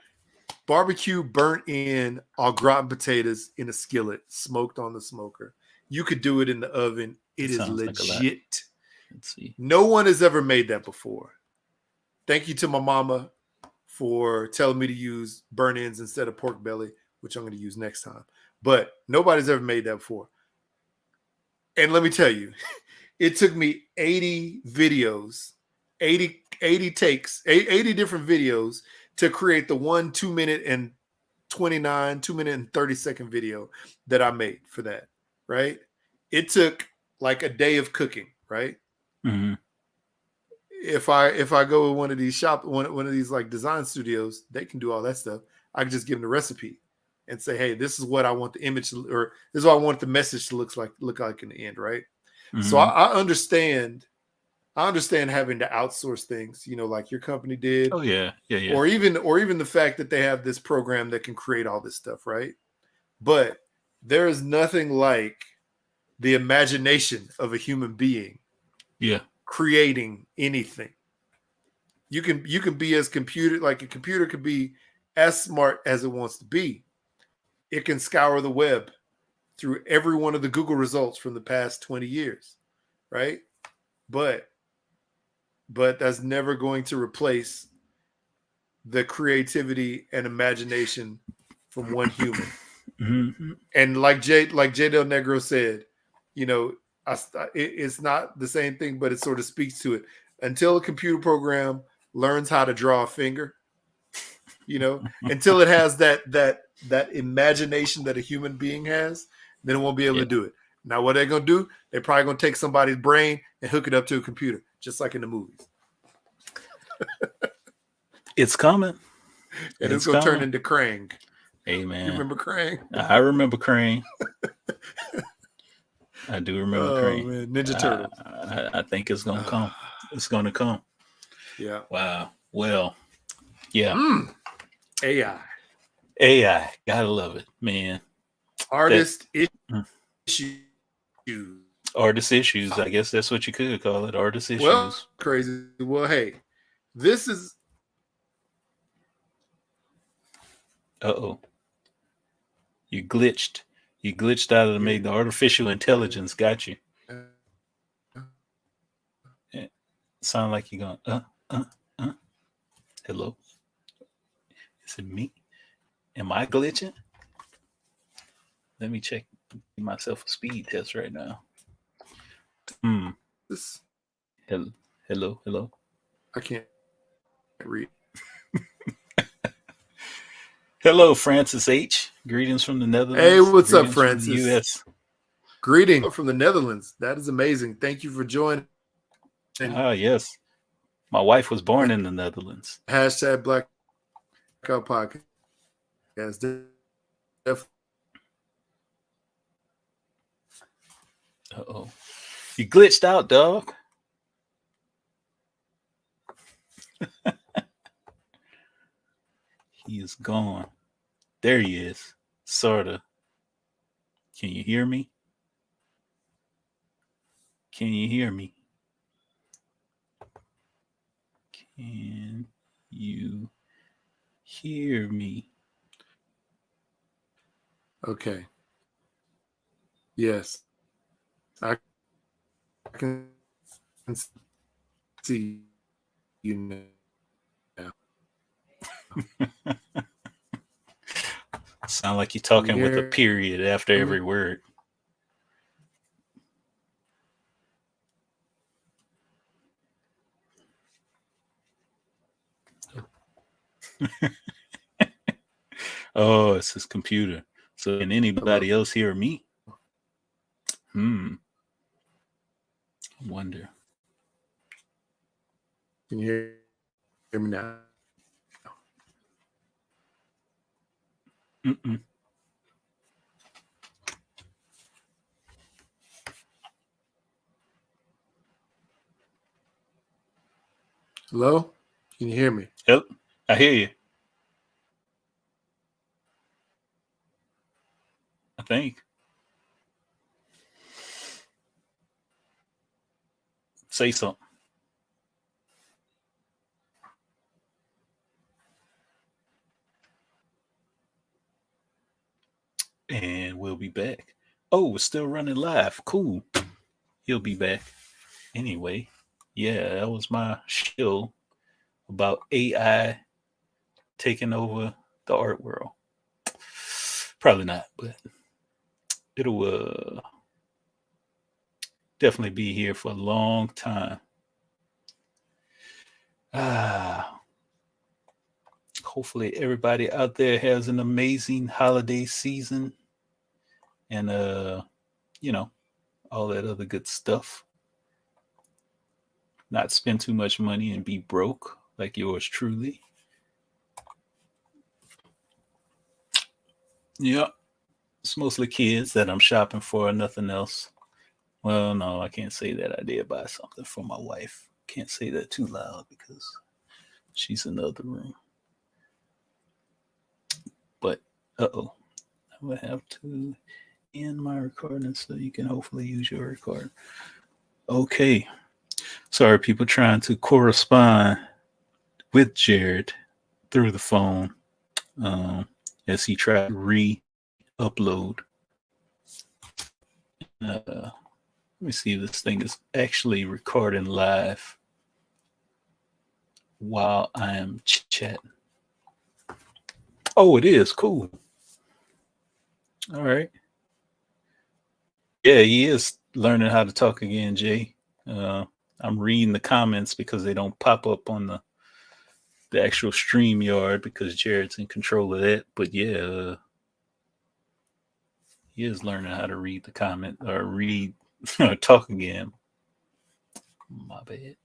barbecue burnt in au gratin potatoes in a skillet, smoked on the smoker. You could do it in the oven. It is Sounds like a lot. legit. Let's see. No one has ever made that before. Thank you to my mama for telling me to use burnt ends instead of pork belly, which I'm going to use next time. But nobody's ever made that before. And let me tell you, it took me 80 videos, 80 takes, 80 different videos to create the 2 minute and 2 minute and 30-second video that I made for that, right? It took like a day of cooking, right? Mm-hmm. If I go with one of these one of these like design studios, they can do all that stuff. I can just give them the recipe and say, hey, this is what I want the image to, or this is what I want the message to look like in the end, right? Mm-hmm. So I understand having to outsource things, like your company did. Oh yeah. Or even the fact that they have this program that can create all this stuff, right? But there is nothing like the imagination of a human being. Yeah. Creating anything. You can be as a computer could be as smart as it wants to be. It can scour the web through every one of the Google results from the past 20 years, right? But that's never going to replace the creativity and imagination from one human. Mm-hmm. And like J Del Negro said, it's not the same thing, but it sort of speaks to it. Until a computer program learns how to draw a finger, until it has that imagination that a human being has, then it won't be able to do it. Now, what they're going to do, they're probably going to take somebody's brain and hook it up to a computer, just like in the movies. It's coming. And it's going to turn into Krang. Hey, man. You remember Krang? I remember Krang. I do remember Krang. Man. Ninja Turtles. I think it's going to come. It's going to come. Yeah. Wow. Well, yeah. AI. Gotta love it, man. Artist issues. Artist issues. I guess that's what you could call it. Artist issues. Well, crazy. Well, hey, this is. Uh-oh. You glitched. You glitched out of the artificial intelligence got you. It sound like you're going, Hello? Is it me? Am I glitching? Let me check myself a speed test right now. Hello. I can't read. Hello, Francis H. Greetings from the Netherlands. Hey, what's up, Greetings Francis? From the US. Greetings from the Netherlands. That is amazing. Thank you for joining. Yes. My wife was born in the Netherlands. Hashtag Blackout Podcast. Yes, definitely. Uh-oh. You glitched out, dog. He is gone. There he is. Sorta. Can you hear me? Can you hear me? Can you hear me? Okay. Yes. I can see you now. Sound like you're talking with a period after every word. Oh, it's his computer. So can anybody else hear me? I wonder. Can you hear me now? Hello? Can you hear me? Yep, I hear you. I think. Say something. and we'll be back. Oh, it's still running live. Cool. He'll be back. Anyway, yeah, that was my show about AI taking over the art world. Probably not, but it'll definitely be here for a long time. Hopefully everybody out there has an amazing holiday season and all that other good stuff. Not spend too much money and be broke like yours truly. Yeah, it's mostly kids that I'm shopping for, nothing else. Well, no, I can't say that. I did buy something for my wife. Can't say that too loud because she's in the other room. But, I would have to end my recording so you can hopefully use your recording. Okay. Sorry, people trying to correspond with Jared through the phone as he tried to re-upload. Let me see if this thing is actually recording live while I am chatting. Oh, it is. Cool. All right. Yeah, he is learning how to talk again, Jay. I'm reading the comments because they don't pop up on the actual StreamYard because Jared's in control of that. But yeah, he is learning how to read the comment or read or talk again. My bad.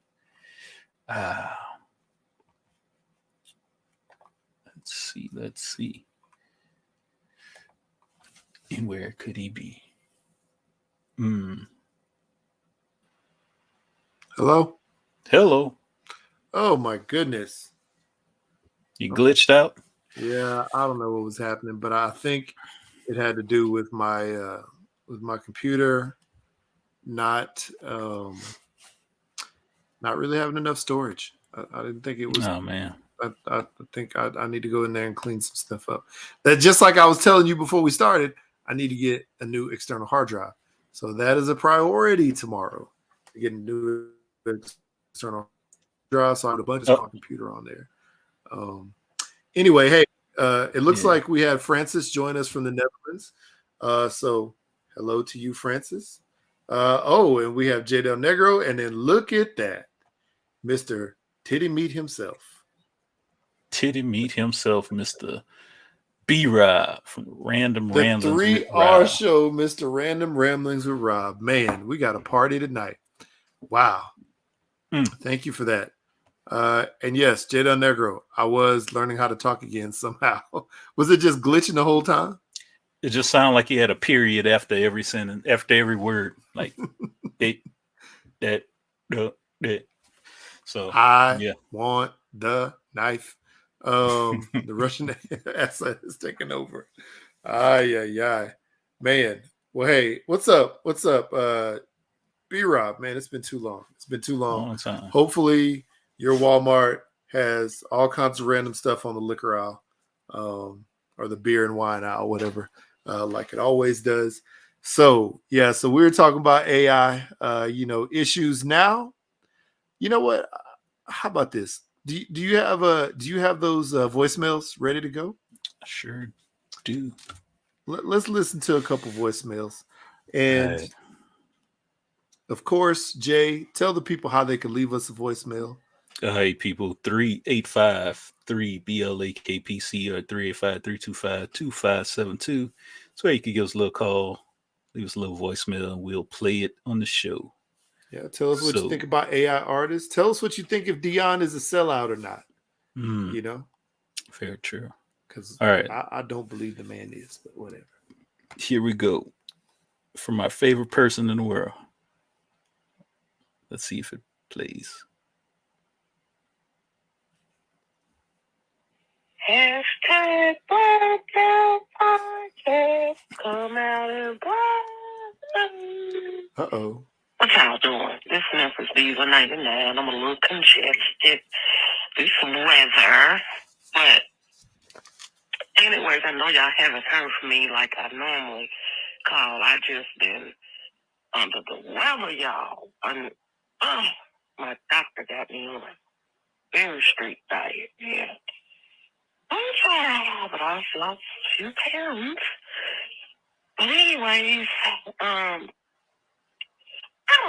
Let's see. And where could he be? Hello? Hello. Oh my goodness. You glitched out? Yeah, I don't know what was happening, but I think it had to do with my computer not really having enough storage. I didn't think it was. Oh man. I think I need to go in there and clean some stuff up. That just like I was telling you before we started, I need to get a new external hard drive. So that is a priority tomorrow. To get a new external drive, so I have a bunch of my computer on there. Anyway, hey, it looks like we had Francis join us from the Netherlands. So hello to you, Francis. And we have J Del Negro, and then look at that, Mr. Titty Meat himself. Titty Meat himself, Mr. B-Rob from Random Ramblings with Rob. 3R show, Mr. Random Ramblings with Rob. Man, we got a party tonight. Wow. Thank you for that. And yes, J Del Negro, I was learning how to talk again somehow. Was it just glitching the whole time? It just sounded like he had a period after every sentence, after every word. Like, that. So, I want the knife. The Russian asset is taking over. Man. Well, hey, what's up? What's up? B-Rob, man, it's been too long. It's been too long. Hopefully your Walmart has all kinds of random stuff on the liquor aisle, or the beer and wine aisle, whatever, like it always does. So yeah, so we were talking about AI, issues now. You know what? How about this? Do you have those voicemails ready to go? I sure do. Let's listen to a couple voicemails, and of course, Jay, tell the people how they can leave us a voicemail. Hey, people, 385-3BLAKPC or 385-325-2572. That's where you can give us a little call, leave us a little voicemail, and we'll play it on the show. Yeah, tell us what you think about AI artists. Tell us what you think if Deion is a sellout or not. Very true. Because all right, I don't believe the man is, but whatever. Here we go. From my favorite person in the world. Let's see if it plays. Hashtag Blackout Podcast. Come out and play. Uh-oh. What y'all doing? This is Memphis Diesel 99. I'm a little congested. Do some weather. But anyways, I know y'all haven't heard from me like I normally call. I just been under the weather, y'all. And my doctor got me on a very strict diet. Yeah. I'm sorry, but I've lost a few pounds. But anyways, I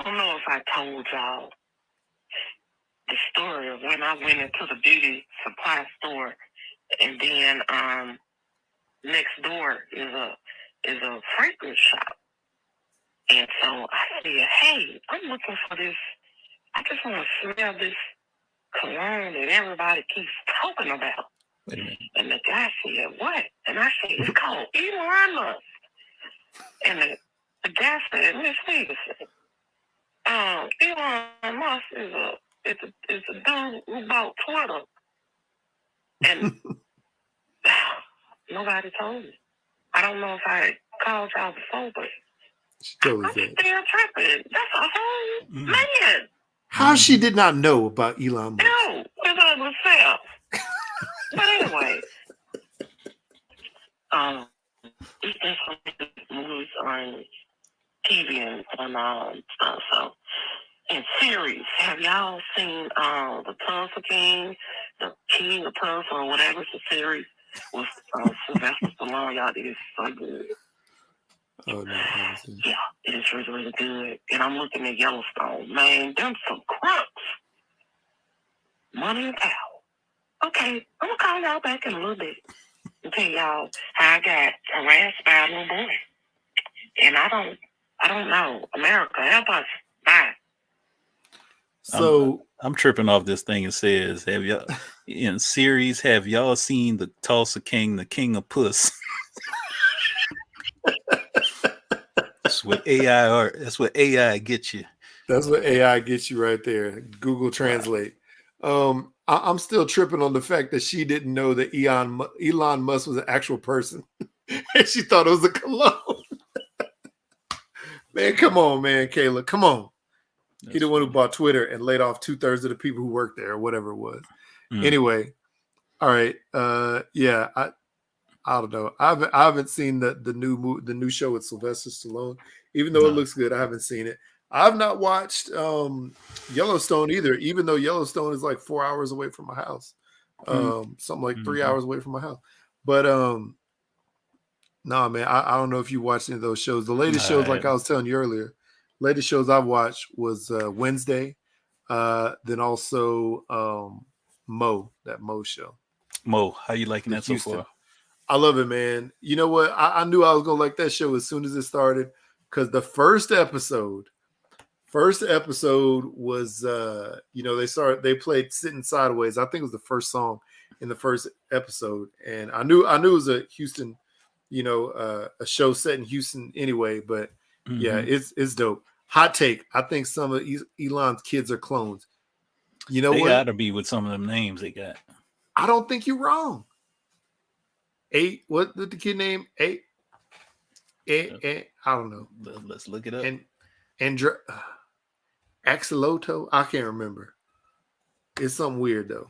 don't know if I told y'all the story of when I went into the beauty supply store, and then next door is a fragrance shop, and so I said, "Hey, I'm looking for this. I just want to smell this cologne that everybody keeps talking about." Wait a minute. And the guy said, "What?" And I said, "It's called Elon Musk." And the guy said, "Miss Ferguson, Elon Musk is a dude who bought Twitter." And nobody told me. I don't know if I called y'all before, but She totally I'm said. still tripping. That's a whole man. How she did not know about Elon Musk? No, it's ugly self. But anyway, it's been some good movies on TV and stuff. So, in series, have y'all seen the Tulsa King, the King of Tulsa, or whatever it's a series with Sylvester Stallone? Y'all, it is so good. Oh no, I haven't seen it. Yeah, it is really, really good. And I'm looking at Yellowstone. Man, them some crooks. Money and power. Okay, I'm gonna call y'all back in a little bit and tell y'all how I got harassed by a little boy. And I don't know. America, help us. Bye. So I'm tripping off this thing. It says, have y'all in series, have y'all seen the Tulsa King, the King of Puss? That's what AI gets you. that's what AI gets you right there. Google Translate. I'm still tripping on the fact that she didn't know that Elon Musk was an actual person, and she thought it was a cologne. Man, come on, man, Kayla, come on. He the one who bought Twitter and laid off 2/3 of the people who worked there, or whatever it was. Anyway, all right. Yeah, I don't know. I haven't seen the new show with Sylvester Stallone, even though it looks good. I haven't seen it. I've not watched Yellowstone either, even though Yellowstone is like 4 hours away from my house. Something like 3 hours away from my house. But no, man, I don't know if you watched any of those shows. The latest shows, like I was telling you earlier, latest shows I've watched was Wednesday, then also that Mo show. Mo, how you liking that so far? I love it, man. You know what? I knew I was gonna like that show as soon as it started, because the first episode was they played Sitting Sideways. I think it was the first song in the first episode, and I knew it was a Houston, a show set in Houston anyway. But yeah, it's dope. Hot take: I think some of Elon's kids are clones. You know they what? They gotta be with some of them names they got. I don't think you're wrong. What did the kid name? I don't know. Let's look it up. And Axolotl, I can't remember. It's something weird though.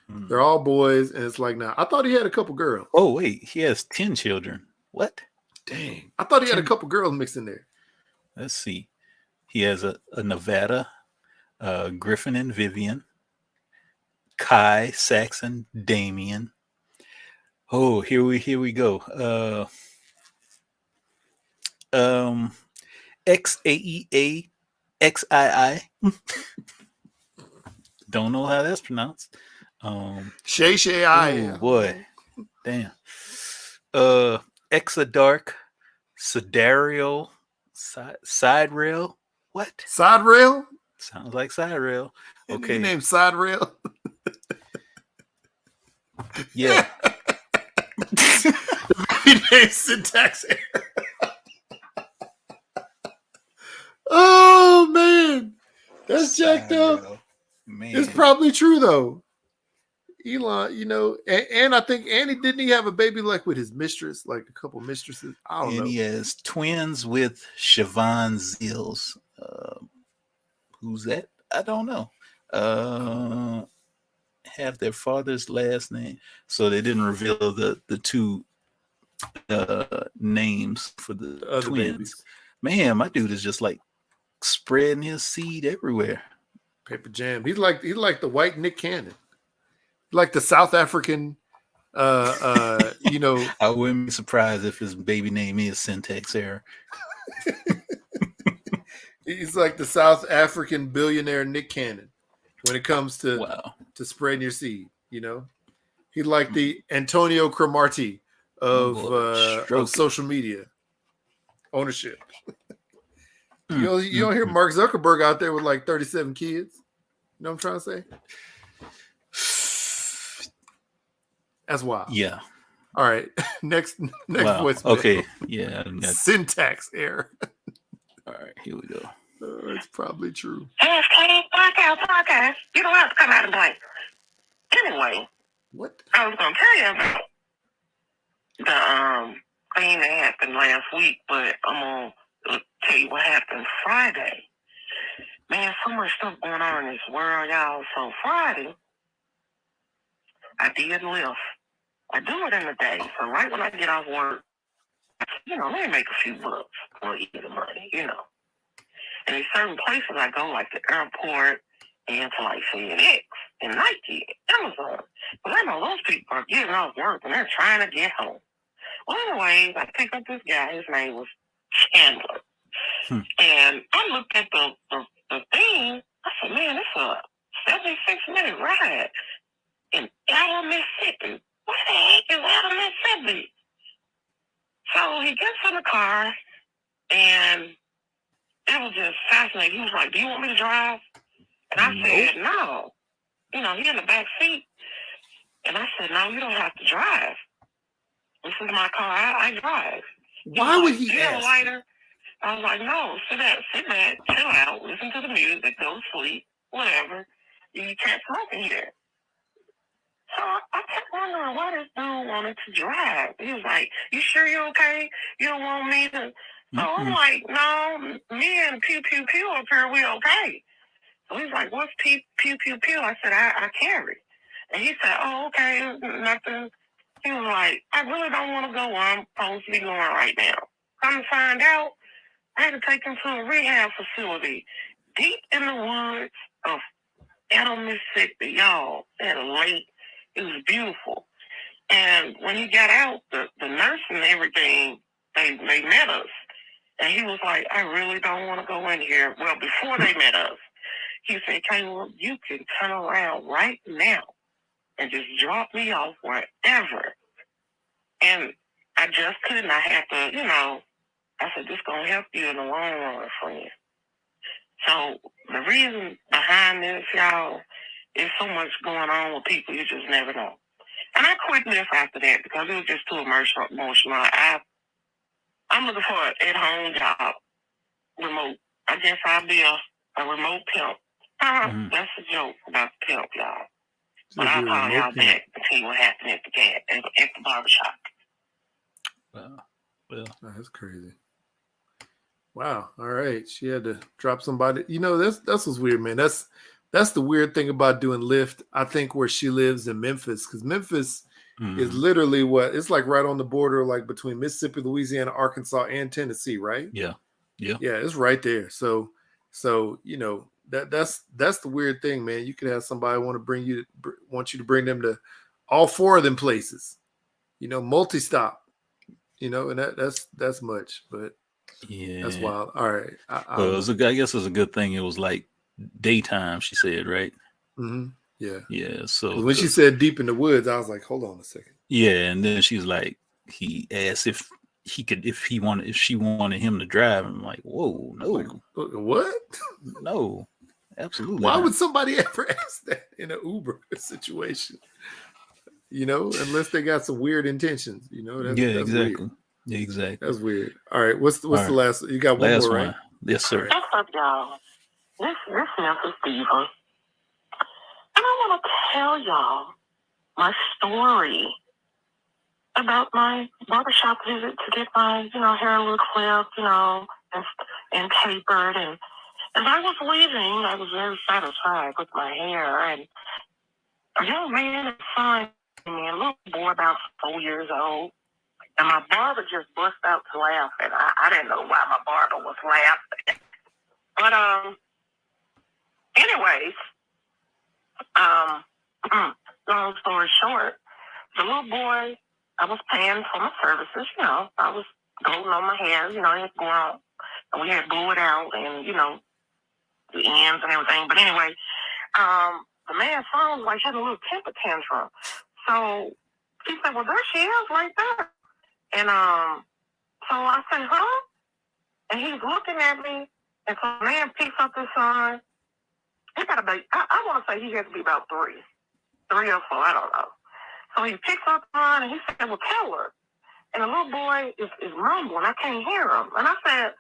They're all boys, and it's like, now I thought he had a couple girls. Oh wait, he has 10 children. What? Dang, I thought he had a couple girls mixed in there. Let's see. He has a Nevada, Griffin and Vivian, Kai, Saxon, Damien. Oh, here we go. XAEA XII. Don't know how that's pronounced. Shay. Oh boy. Damn. Exadark, Sidario, Side Rail. What? Side Rail? Sounds like Side Rail. Okay. You named Side Rail? Yeah. He named Syntax Error. Oh man, that's jacked up. Man. It's probably true though. Elon, and I think didn't he have a baby like with his mistress, like a couple mistresses? I don't know. And he has twins with Siobhan Zills. Who's that? I don't know. have their father's last name, so they didn't reveal the two names for the other twins. babies. Man, my dude is just like spreading his seed everywhere. Paper Jam. He's like the white Nick Cannon, like the South African. You know, I wouldn't be surprised if his baby name is syntax error. he's like the South African billionaire Nick Cannon when it comes to Wow. to spreading your seed. You know, he's like the Antonio Cromartie of social media ownership. You don't hear Mark Zuckerberg out there with like 37 kids. You know what I'm trying to say? That's wild. Yeah. All right. Next Wow. voicemail. Okay. Yeah. Syntax error. All right. Here we go. It's probably true. SK podcast. You don't have to come out and play. Anyway, what I was gonna tell you about the thing that happened last week, but I'm gonna tell you what happened Friday. Man, so much stuff going on in this world, y'all. So Friday, I did Lyft. I do it in the day. So right when I get off work, you know, let me make a few bucks or either money, you know. And there's certain places I go, like the airport and to like FedEx and Nike, Amazon. But I know those people are getting off work and they're trying to get home. Well, anyways, I picked up this guy. His name was Chandler. And I looked at the thing. I said, man, it's a 76-minute ride in Allen, Mississippi. What the heck is Allen, Mississippi? So he gets in the car, and it was just fascinating. He was like, do you want me to drive? And I said, no. You know, he in the back seat. And I said, no, you don't have to drive. This is my car. I drive. Why would he ask? Lighter? I was like, no, sit back, chill out, listen to the music, go to sleep, whatever. You can't smoke in here. So I kept wondering why this dude wanted to drive. He was like, you sure you're okay? You don't want me to? So I'm like, no, me and Pew Pew Pew up here, we okay. So he's like, what's Pew Pew Pew? I said, I carry. And he said, oh, okay, nothing. He was like, I really don't want to go where I'm supposed to be going right now. Come to find out, I had to take him to a rehab facility deep in the woods of Allen, Mississippi, y'all, at a lake. It was beautiful. And when he got out, the nurse and everything, they met us. And he was like, I really don't want to go in here. Well, before they met us, he said, Caleb, you can turn around right now and just drop me off wherever. And I just couldn't. I had to, you know, I said, this going to help you in the long run, friend. So the reason behind this, y'all, is so much going on with people you just never know. And I quit this after that because it was just too emotional. I'm looking for an at-home job, remote. I guess I'll be a remote pimp. That's a joke about the pimp, y'all. But I'll call y'all back and tell you what happened at the barbershop. Well, that's crazy. Wow. All right. She had to drop somebody. You know, that's what's weird, man. That's the weird thing about doing Lyft. I think where she lives in Memphis, because Memphis is literally it's like right on the border, like between Mississippi, Louisiana, Arkansas, and Tennessee, right? Yeah. It's right there. So you know that's the weird thing, man. You could have somebody want you to bring them to all four of them places. You know, multi-stop. You know, and that's much, but yeah, that's wild. All right. I guess it's a good thing. It was like daytime, she said, right? Mm-hmm. Yeah. So when she said deep in the woods, I was like, hold on a second. Yeah, and then she's like, he asked if she wanted him to drive. I'm like, whoa, no. Like, what? No, absolutely. Why not. would somebody ever ask that in an Uber situation? You know, unless they got some weird intentions. You know, that's exactly. Weird. Yeah, exactly. That's weird. All right, what's the last? You got one more, right? Yes, sir. What's up, y'all? This is Steven. And I want to tell y'all my story about my barbershop visit to get my, hair look clipped, and tapered. And as I was leaving, I was very satisfied with my hair. And a young man and son, a little boy about 4 years old, and my barber just bust out to laugh, and I didn't know why my barber was laughing. But anyways, long story short, the little boy, I was paying for my services. I was golden on my hair. It had grown, and we had blew it out, and the ends and everything. But anyway, the man's son was like having a little temper tantrum. So he said, "Well, there she is, right there." And so I said, "Huh?" And he's looking at me, and so the man picks up his son. He got to be, I want to say he has to be about 3 or 4, I don't know. So he picks up the son, and he said, "Well, tell her." And the little boy is mumbling. I can't hear him. And I said,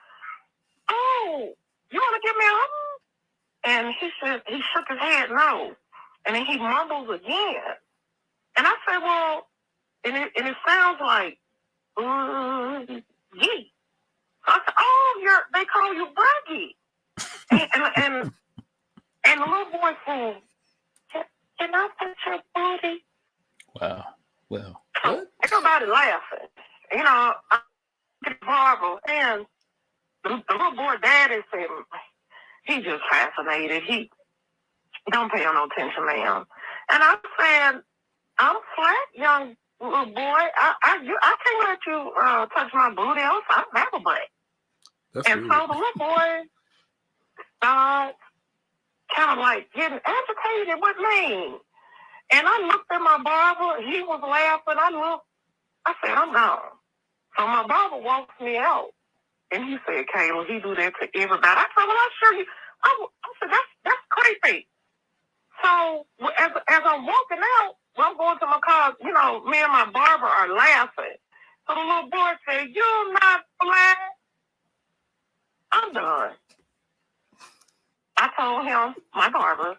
"Oh, you want to give me a hug?" And he said, he shook his head, no. And then he mumbles again. And I said, "Well," and it sounds like, yee. So I said, "Oh, they call you Buggy." And the little boy said, "Can I touch your booty?" Wow. Well, so everybody laughing. I get the barber, and the little boy daddy said, "He just fascinated. He don't pay him no attention, ma'am." And I said, "I'm flat, young little boy. I can't let you touch my booty. I don't have a butt." That's and weird. So the little boy started kind of like getting agitated with me. And I looked at my barber. He was laughing. I said, "I'm gone." So my barber walks me out. And he said, "Kayla, he do that to everybody." I said, "Well, I'm sure you." I said, that's creepy. So as I'm walking out, I'm going to my car, me and my barber are laughing. So the little boy said, "You're not black." I'm done. I told him, my barber,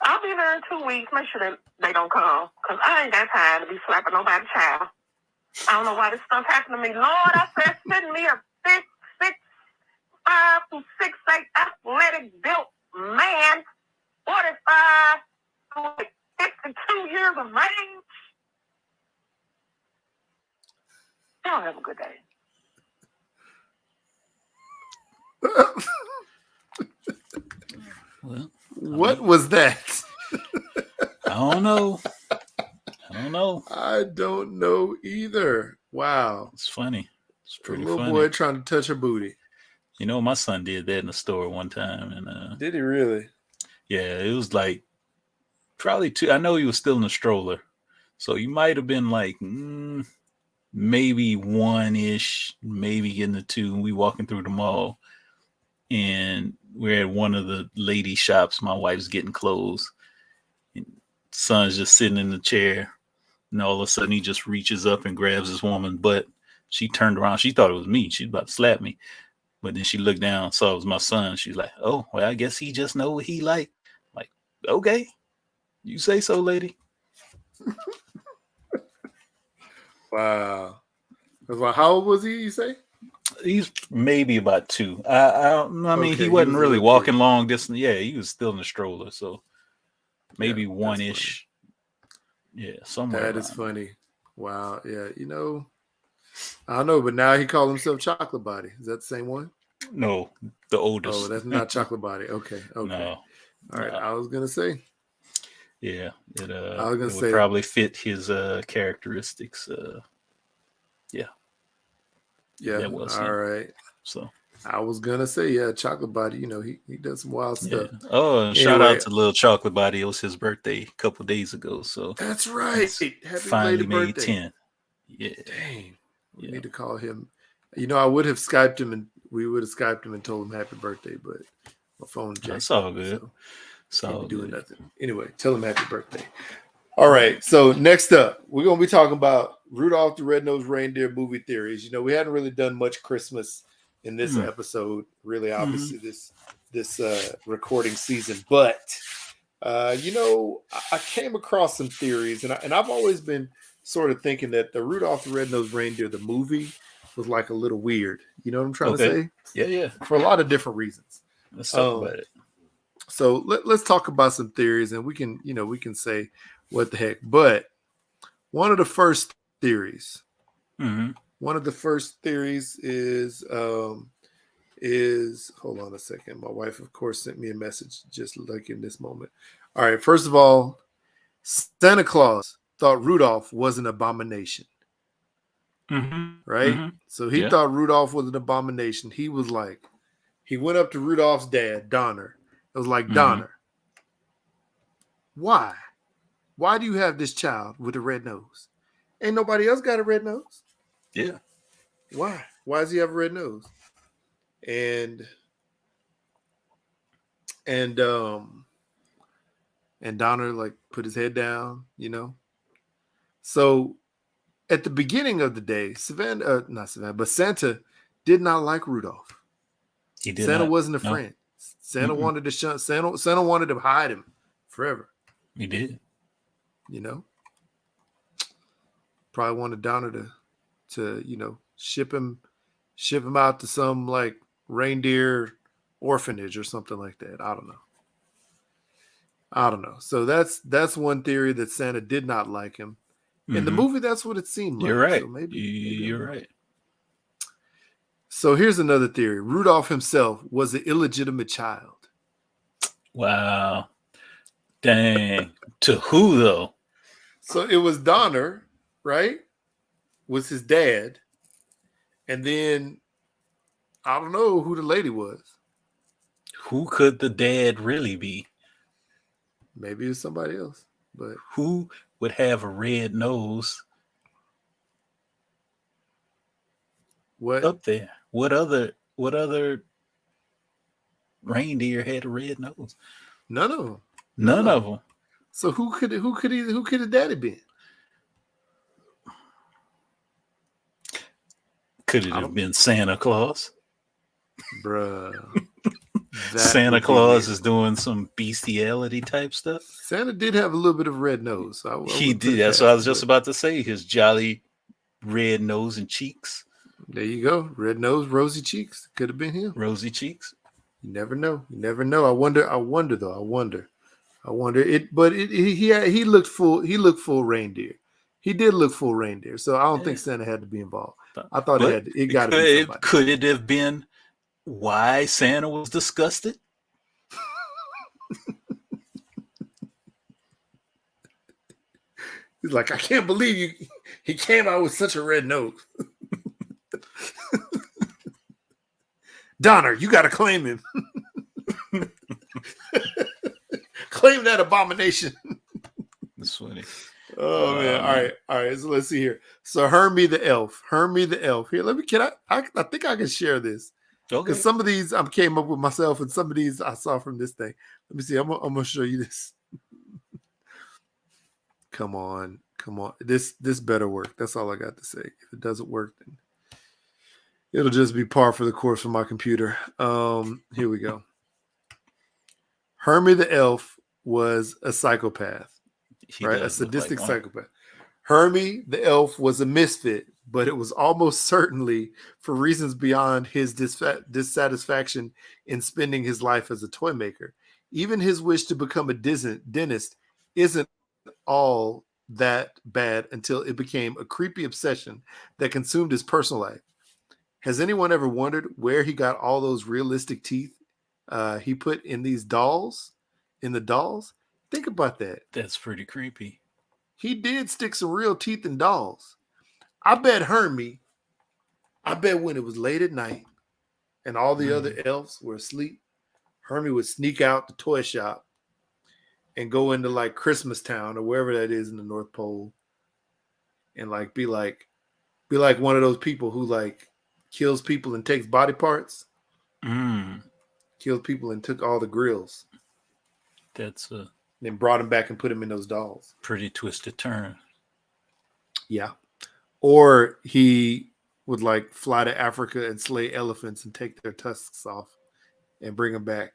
"I'll be there in 2 weeks. Make sure that they don't come. Because I ain't got time to be slapping nobody's child. I don't know why this stuff happened to me. Lord," I said, "send me a 6'5" to 6'8" athletic built man, 45 to like 52 years of age. Y'all have a good day. well, What was that? I don't know. I don't know either. Wow. It's funny. It's The pretty little funny. boy trying to touch her booty. My son did that in the store one time, and Did he really? yeah, it was like probably 2. I know he was still in the stroller, so you might have been like maybe 1-ish, maybe getting to 2. We walking through the mall, and we're at one of the lady shops. My wife's getting clothes, and son's just sitting in the chair, and all of a sudden he just reaches up and grabs this woman's butt. She turned around. She thought it was me. She's about to slap me. But then she looked down, saw it was my son. She's like, "Oh, well, I guess he just know what he like." Like, okay, you say so, lady. Wow. I was like, how old was he, you say? He's maybe about 2. I mean, Okay, he he wasn't was a really little walking kid. long distance. Yeah, he was still in the stroller. So maybe Yeah, that's 1-ish. Yeah, somewhere. That is around funny. Wow. Yeah. I don't know, but now he called himself Chocolate Body. Is that the same one? there. No, the oldest. Oh, that's not Chocolate Body. Okay. No. All right. No. I was gonna say. Yeah, it I was gonna it would say probably fit his characteristics. Yeah. Yeah. That was All him. right. So I was gonna say, yeah, Chocolate Body. He does some wild yeah. stuff. Oh, and shout out Anyway, to Little Chocolate Body. It was his birthday a couple days ago. So that's right. he's Happy finally belated made birthday. 10. Yeah. Dang. We Yeah. need to call him. I would have Skyped him and we would have Skyped him and told him happy birthday, but my phone jacked. That's all good. So can't be doing good. nothing. Anyway, tell him happy birthday. All right. So next up, we're gonna be talking about Rudolph the Red-Nosed Reindeer movie theories. We hadn't really done much Christmas in this episode, really, obviously this recording season. But I came across some theories, and I've always been sort of thinking that the Rudolph the Red-Nosed Reindeer, the movie, was like a little weird. You know what I'm trying to say? Yeah. For a lot of different reasons. Let's talk about it. So let's talk about some theories, and we can say what the heck. But one of the first theories, one of the first theories is hold on a second. My wife, of course, sent me a message just like in this moment. All right, first of all, Santa Claus thought Rudolph was an abomination. Right? So he thought Rudolph was an abomination. He was like, he went up to Rudolph's dad, Donner. It was like, Donner, why? Why do you have this child with a red nose? Ain't nobody else got a red nose. Yeah. Why? Why does he have a red nose? And Donner like put his head down, So at the beginning of the day, Santa did not like Rudolph. Santa wasn't a friend. Santa wanted to shun. Santa wanted to hide him forever. He did. Probably wanted Donner to ship him out to some like reindeer orphanage or something like that. I don't know. So that's one theory, that Santa did not like him. In the movie, that's what it seemed like. You're right. So maybe you're right. So here's another theory. Rudolph himself was an illegitimate child. Wow. Dang. To who, though? So it was Donner, right? Was his dad. And then I don't know who the lady was. Who could the dad really be? Maybe it was somebody else. But who would have a red nose? What up there? What other reindeer had a red nose? None of them. None of them. So who could the daddy been? Could it have been Santa Claus? Bruh. Santa Claus is doing some bestiality type stuff. Santa did have a little bit of red nose. He did. That's what I was just about to say. His jolly red nose and cheeks. There you go. Red nose, rosy cheeks. Could have been him. Rosy cheeks. You never know. I wonder though. He looked full. He looked full reindeer. He did look full reindeer. So I don't think Santa had to be involved. I thought it got to be somebody. Could it have been why Santa was disgusted? He's like, I can't believe you. He came out with such a red nose. Donner, you got to claim him. Claim that abomination. That's funny. Oh man! All right. So let's see here. So Hermie the elf. Here, I think I can share this. Okay. Because some of these I came up with myself, and some of these I saw from this thing. Let me see. I'm gonna show you this. Come on. This better work. That's all I got to say. If it doesn't work, then it'll just be par for the course for my computer. Here we go. Hermie the elf was a psychopath. Right, a sadistic psychopath. Hermie the elf was a misfit, but it was almost certainly for reasons beyond his dissatisfaction in spending his life as a toy maker. Even his wish to become a dentist isn't all that bad until it became a creepy obsession that consumed his personal life. Has anyone ever wondered where he got all those realistic teeth he put in these dolls? In the dolls? Think about that. That's pretty creepy. He did stick some real teeth in dolls. I bet when it was late at night and all the other elves were asleep, Hermie would sneak out the toy shop and go into like Christmas Town or wherever that is in the North Pole and like be like one of those people who like kills people and takes body parts. Killed people and took all the grills. That's a then brought him back and put him in those dolls. Pretty twisted turn. Yeah. Or he would like fly to Africa and slay elephants and take their tusks off and bring them back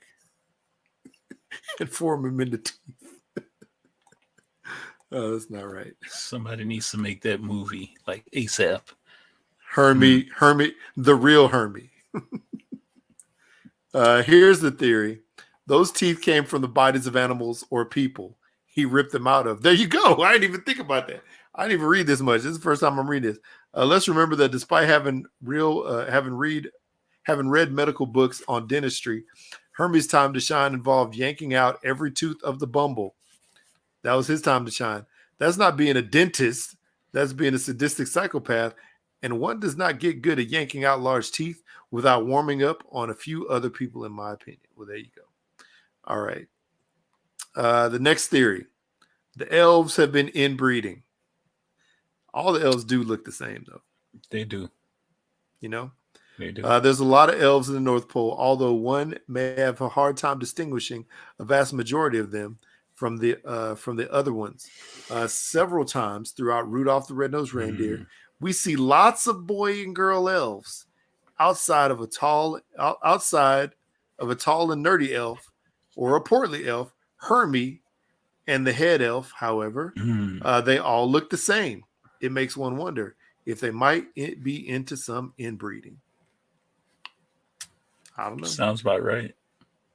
and form them into teeth. Oh, that's not right. Somebody needs to make that movie like ASAP. Hermie, the real Hermie. Here's the theory. Those teeth came from the bodies of animals or people he ripped them out of. There you go. I didn't even think about that. I didn't even read this much. This is the first time I'm reading this. Let's remember that despite having read medical books on dentistry, Hermes' time to shine involved yanking out every tooth of the bumble. That was his time to shine. That's not being a dentist. That's being a sadistic psychopath. And one does not get good at yanking out large teeth without warming up on a few other people, in my opinion. Well, there you go. All right. The next theory. The elves have been inbreeding. All the elves do look the same, though. They do. You know? They do. There's a lot of elves in the North Pole, although one may have a hard time distinguishing a vast majority of them from the other ones. Several times throughout Rudolph the Red-Nosed Reindeer, we see lots of boy and girl elves outside of a tall and nerdy elf or a portly elf, Hermie, and the head elf. However, they all look the same. It makes one wonder if they might be into some inbreeding. I don't know. Sounds about right.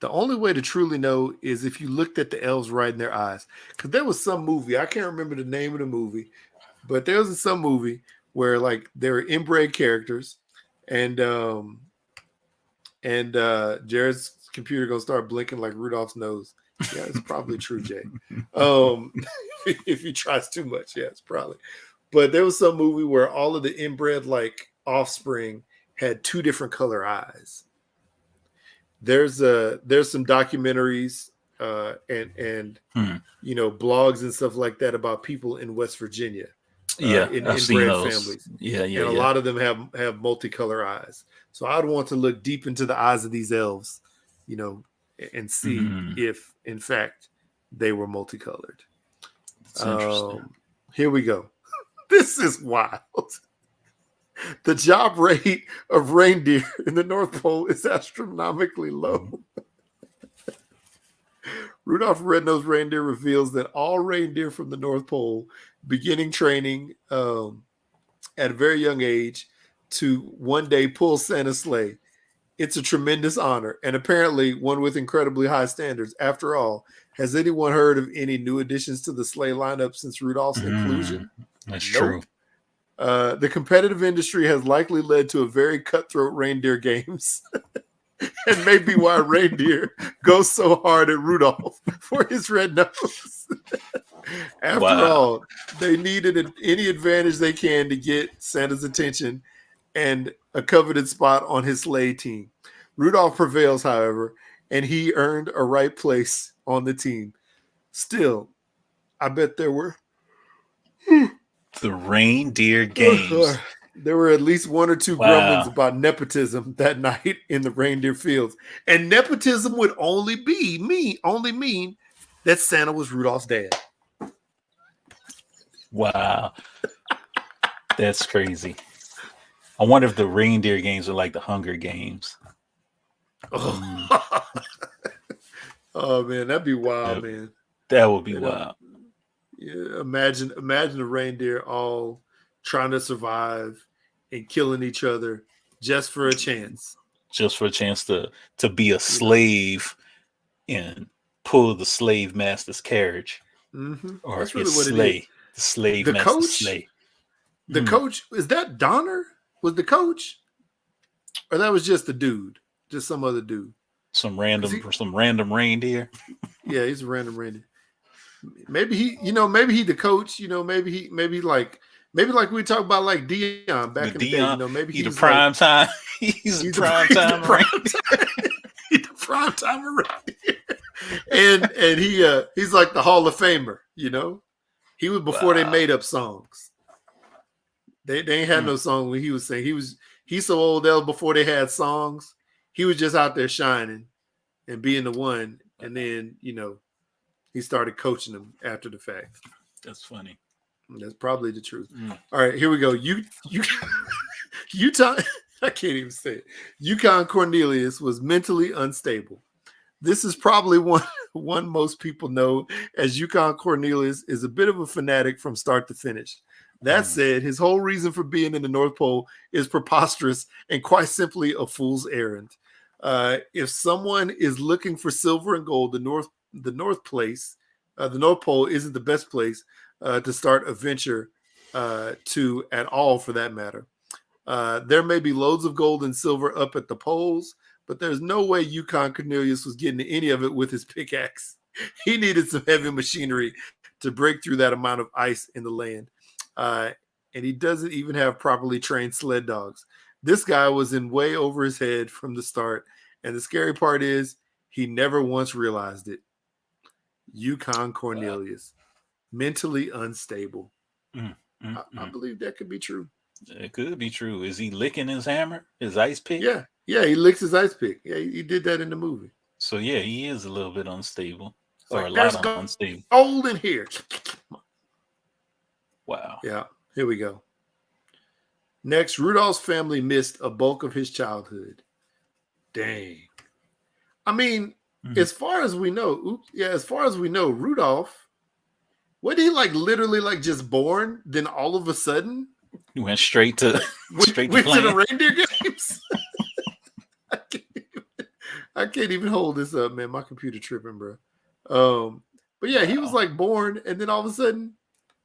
The only way to truly know is if you looked at the elves right in their eyes. Because there was some movie, I can't remember the name of the movie, but there was some movie where like there were inbred characters, and Jared's computer gonna start blinking like Rudolph's nose. Yeah, it's probably true, Jay. If he tries too much, yeah, it's probably. But there was some movie where all of the inbred like offspring had two different color eyes. There's some documentaries and blogs and stuff like that about people in West Virginia. In inbred families. Yeah. And a lot of them have multicolor eyes. So I'd want to look deep into the eyes of these elves, and see if in fact they were multicolored. Here we go. This is wild. The job rate of reindeer in the North Pole is astronomically low. Rudolph the Red-Nosed Reindeer reveals that all reindeer from the North Pole beginning training at a very young age to one day pull Santa's sleigh. It's a tremendous honor, and apparently one with incredibly high standards. After all, has anyone heard of any new additions to the sleigh lineup since Rudolph's inclusion? That's true. The competitive industry has likely led to a very cutthroat reindeer games. And maybe why reindeer goes so hard at Rudolph for his red nose. After all, they needed any advantage they can to get Santa's attention and a coveted spot on his sleigh team. Rudolph prevails, however, and he earned a right place on the team. Still, I bet there were the reindeer games. There were at least one or two grumblings about nepotism that night in the reindeer fields. And nepotism would only mean that Santa was Rudolph's dad. Wow. That's crazy. I wonder if the reindeer games are like the Hunger Games. Oh, man, that'd be wild, man. That would be wild. Yeah, imagine the reindeer all trying to survive and killing each other just for a chance. Just for a chance to be a slave and pull the slave master's carriage. Or that's his really what sleigh. it is. The slave the master's coach, sleigh. The coach, is that Donner? Was the coach? Or that was just the dude? Just some other dude? Some random reindeer. Yeah, he's a random reindeer. Maybe he the coach, maybe like we talk about like Deion back in the day, maybe he's the prime time. He's the prime time. He's the prime timer reindeer. And he's like the Hall of Famer, He was before they made up songs. They ain't had no song when he was saying he's so old that before they had songs. He was just out there shining and being the one, and then he started coaching them after the fact. That's funny. That's probably the truth. All right, here we go. Utah, I can't even say it. Yukon Cornelius was mentally unstable. This is probably one most people know, as Yukon Cornelius is a bit of a fanatic from start to finish. That said, his whole reason for being in the North Pole is preposterous and quite simply a fool's errand. If someone is looking for silver and gold, the North Pole isn't the best place to start a venture to at all, for that matter. There may be loads of gold and silver up at the poles, but there's no way Yukon Cornelius was getting any of it with his pickaxe. He needed some heavy machinery to break through that amount of ice in the land. And he doesn't even have properly trained sled dogs. This guy was in way over his head from the start. And the scary part is he never once realized it. Yukon Cornelius, mentally unstable. I believe that could be true. It could be true. Is he licking his hammer, his ice pick? Yeah, he licks his ice pick. Yeah, he did that in the movie. So yeah, he is a little bit unstable, or like, a lot unstable. Gold in here. Wow. Yeah, here we go. Next, Rudolph's family missed a bulk of his childhood. Dang. I mean, as far as we know, Rudolph, what he literally just born, then all of a sudden he went straight to the reindeer games. I can't even hold this up, man. My computer tripping, bro. But yeah, he was born, and then all of a sudden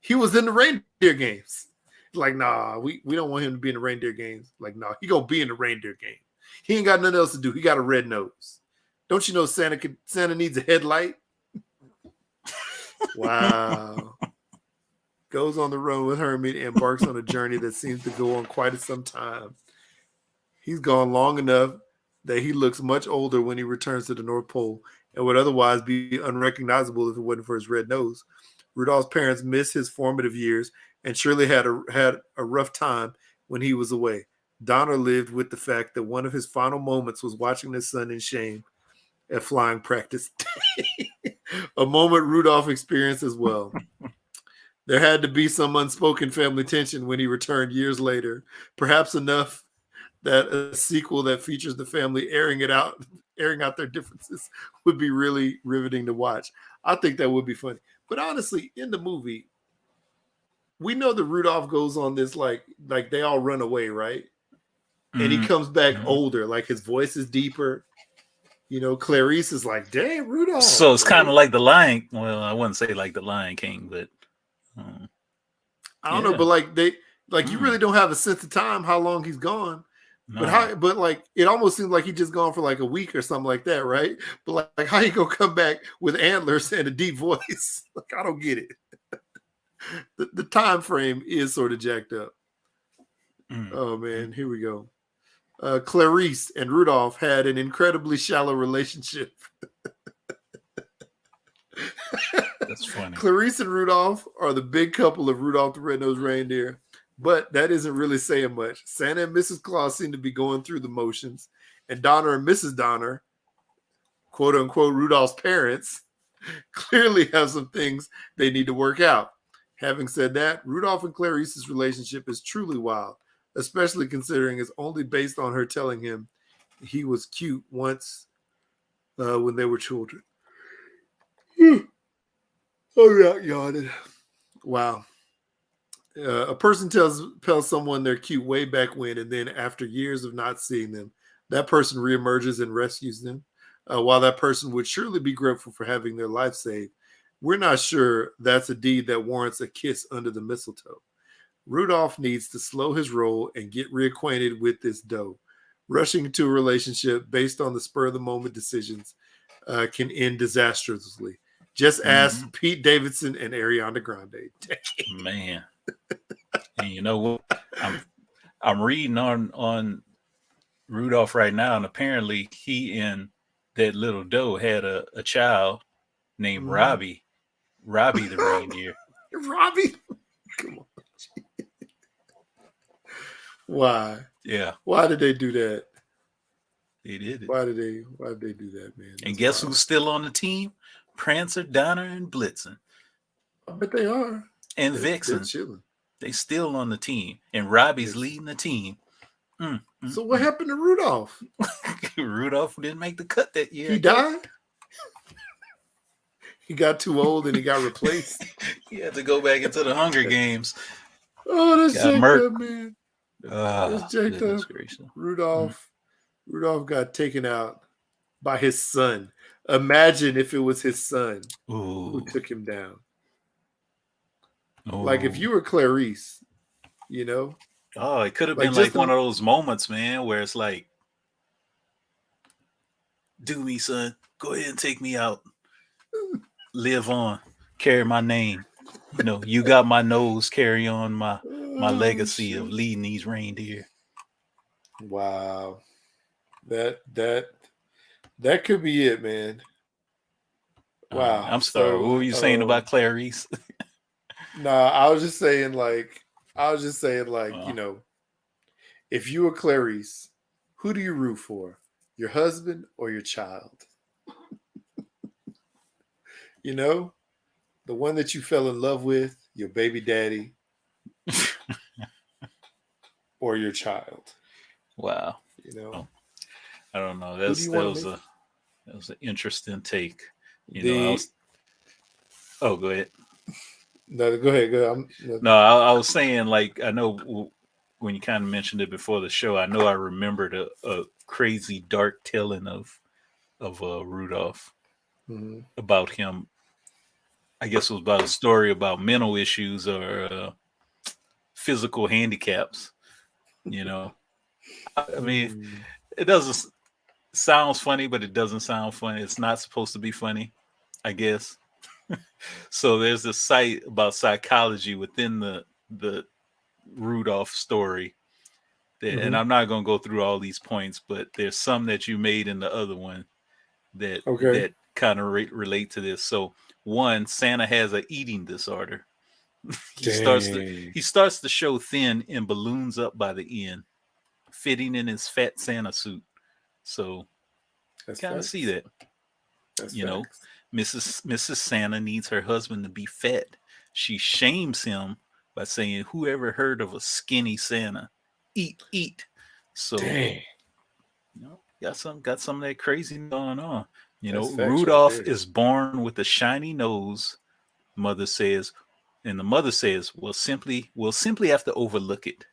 he was in the reindeer games. Like, nah, we don't want him to be in the reindeer games. Like, nah, he gonna be in the reindeer game. He ain't got nothing else to do. He got a red nose. Don't you know Santa needs a headlight? Wow. Goes on the run with Hermit and embarks on a journey that seems to go on quite some time. He's gone long enough that he looks much older when he returns to the North Pole and would otherwise be unrecognizable if it wasn't for his red nose. Rudolph's parents missed his formative years and surely had a rough time when he was away. Donner lived with the fact that one of his final moments was watching his son in shame at flying practice. A moment Rudolph experienced as well. There had to be some unspoken family tension when he returned years later, perhaps enough that a sequel that features the family airing out their differences would be really riveting to watch. I think that would be funny. But honestly, in the movie, we know that Rudolph goes on this like they all run away, right? And he comes back older, like his voice is deeper. You know, Clarice is like, "Damn, Rudolph." So it's kind of like the Lion. Well, I wouldn't say like the Lion King, but I don't know. But you really don't have a sense of time how long he's gone. No. But it almost seems like he just gone for a week or something like that, right? But how you gonna come back with antlers and a deep voice? I don't get it. The time frame is sort of jacked up. Oh man, here we go. Clarice and Rudolph had an incredibly shallow relationship. That's funny. Clarice and Rudolph are the big couple of Rudolph the Red-Nosed Reindeer, but that isn't really saying much. Santa and Mrs. Claus seem to be going through the motions, and Donner and Mrs. Donner, quote unquote Rudolph's parents, clearly have some things they need to work out. Having said that, Rudolph and Clarice's relationship is truly wild, especially considering it's only based on her telling him he was cute once when they were children. Oh, yeah, yawning. Wow. A person tells someone they're cute way back when, and then after years of not seeing them, that person reemerges and rescues them. While that person would surely be grateful for having their life saved, we're not sure that's a deed that warrants a kiss under the mistletoe. Rudolph needs to slow his roll and get reacquainted with this dough. Rushing into a relationship based on the spur-of-the-moment decisions can end disastrously. Just ask Pete Davidson and Ariana Grande. Man. And you know what? I'm reading on Rudolph right now, and apparently he and that little doe had a child named Robbie. Robbie the reindeer. Robbie? Come on. Why? Yeah. Why did they do that? They did it. Why did they do that, man? And guess who's still on the team? Prancer, Donner, and Blitzen. I bet they are. And Vixen. They still on the team. And Robbie's leading the team. So what happened to Rudolph? Rudolph didn't make the cut that year. He died? He got too old and he got replaced. He had to go back into the Hunger Games. Oh, that's jacked up, man. That's jacked up. Gracious. Rudolph Rudolph got taken out by his son. Imagine if it was his son who took him down. Like if you were Clarice, you know. Oh, it could have Like been just like one of those moments, man, where it's like, do me, son. Go ahead and take me out. Live on. Carry my name. You know, you got my nose. Carry on my legacy of leading these reindeer. Wow. That could be it, man. Wow. I'm sorry. What were you saying about Clarice? Nah, I was just saying like, you know, if you were Clarice, who do you root for? Your husband or your child? You know, the one that you fell in love with, your baby daddy, or your child. Wow. You know, I don't know. That was an interesting take. Go ahead. No, go ahead. No, I was saying, like, I know when you kind of mentioned it before the show, I know I remembered a crazy dark telling of Rudolph about him. I guess it was about a story about mental issues or physical handicaps. You know, I mean, it doesn't sounds funny, but it doesn't sound funny. It's not supposed to be funny, I guess. So there's this site about psychology within the Rudolph story. And I'm not going to go through all these points, but there's some that you made in the other one that kind of relate to this. So one, Santa has an eating disorder. He starts to show thin and balloons up by the end, fitting in his fat Santa suit. So kind of see that. That's know, Mrs. Santa needs her husband to be fat. She shames him by saying, "Whoever heard of a skinny Santa? Eat." So you know, got some of that crazy going on. You know, Rudolph is born with a shiny nose. Mother says, and the mother says, we'll simply have to overlook it.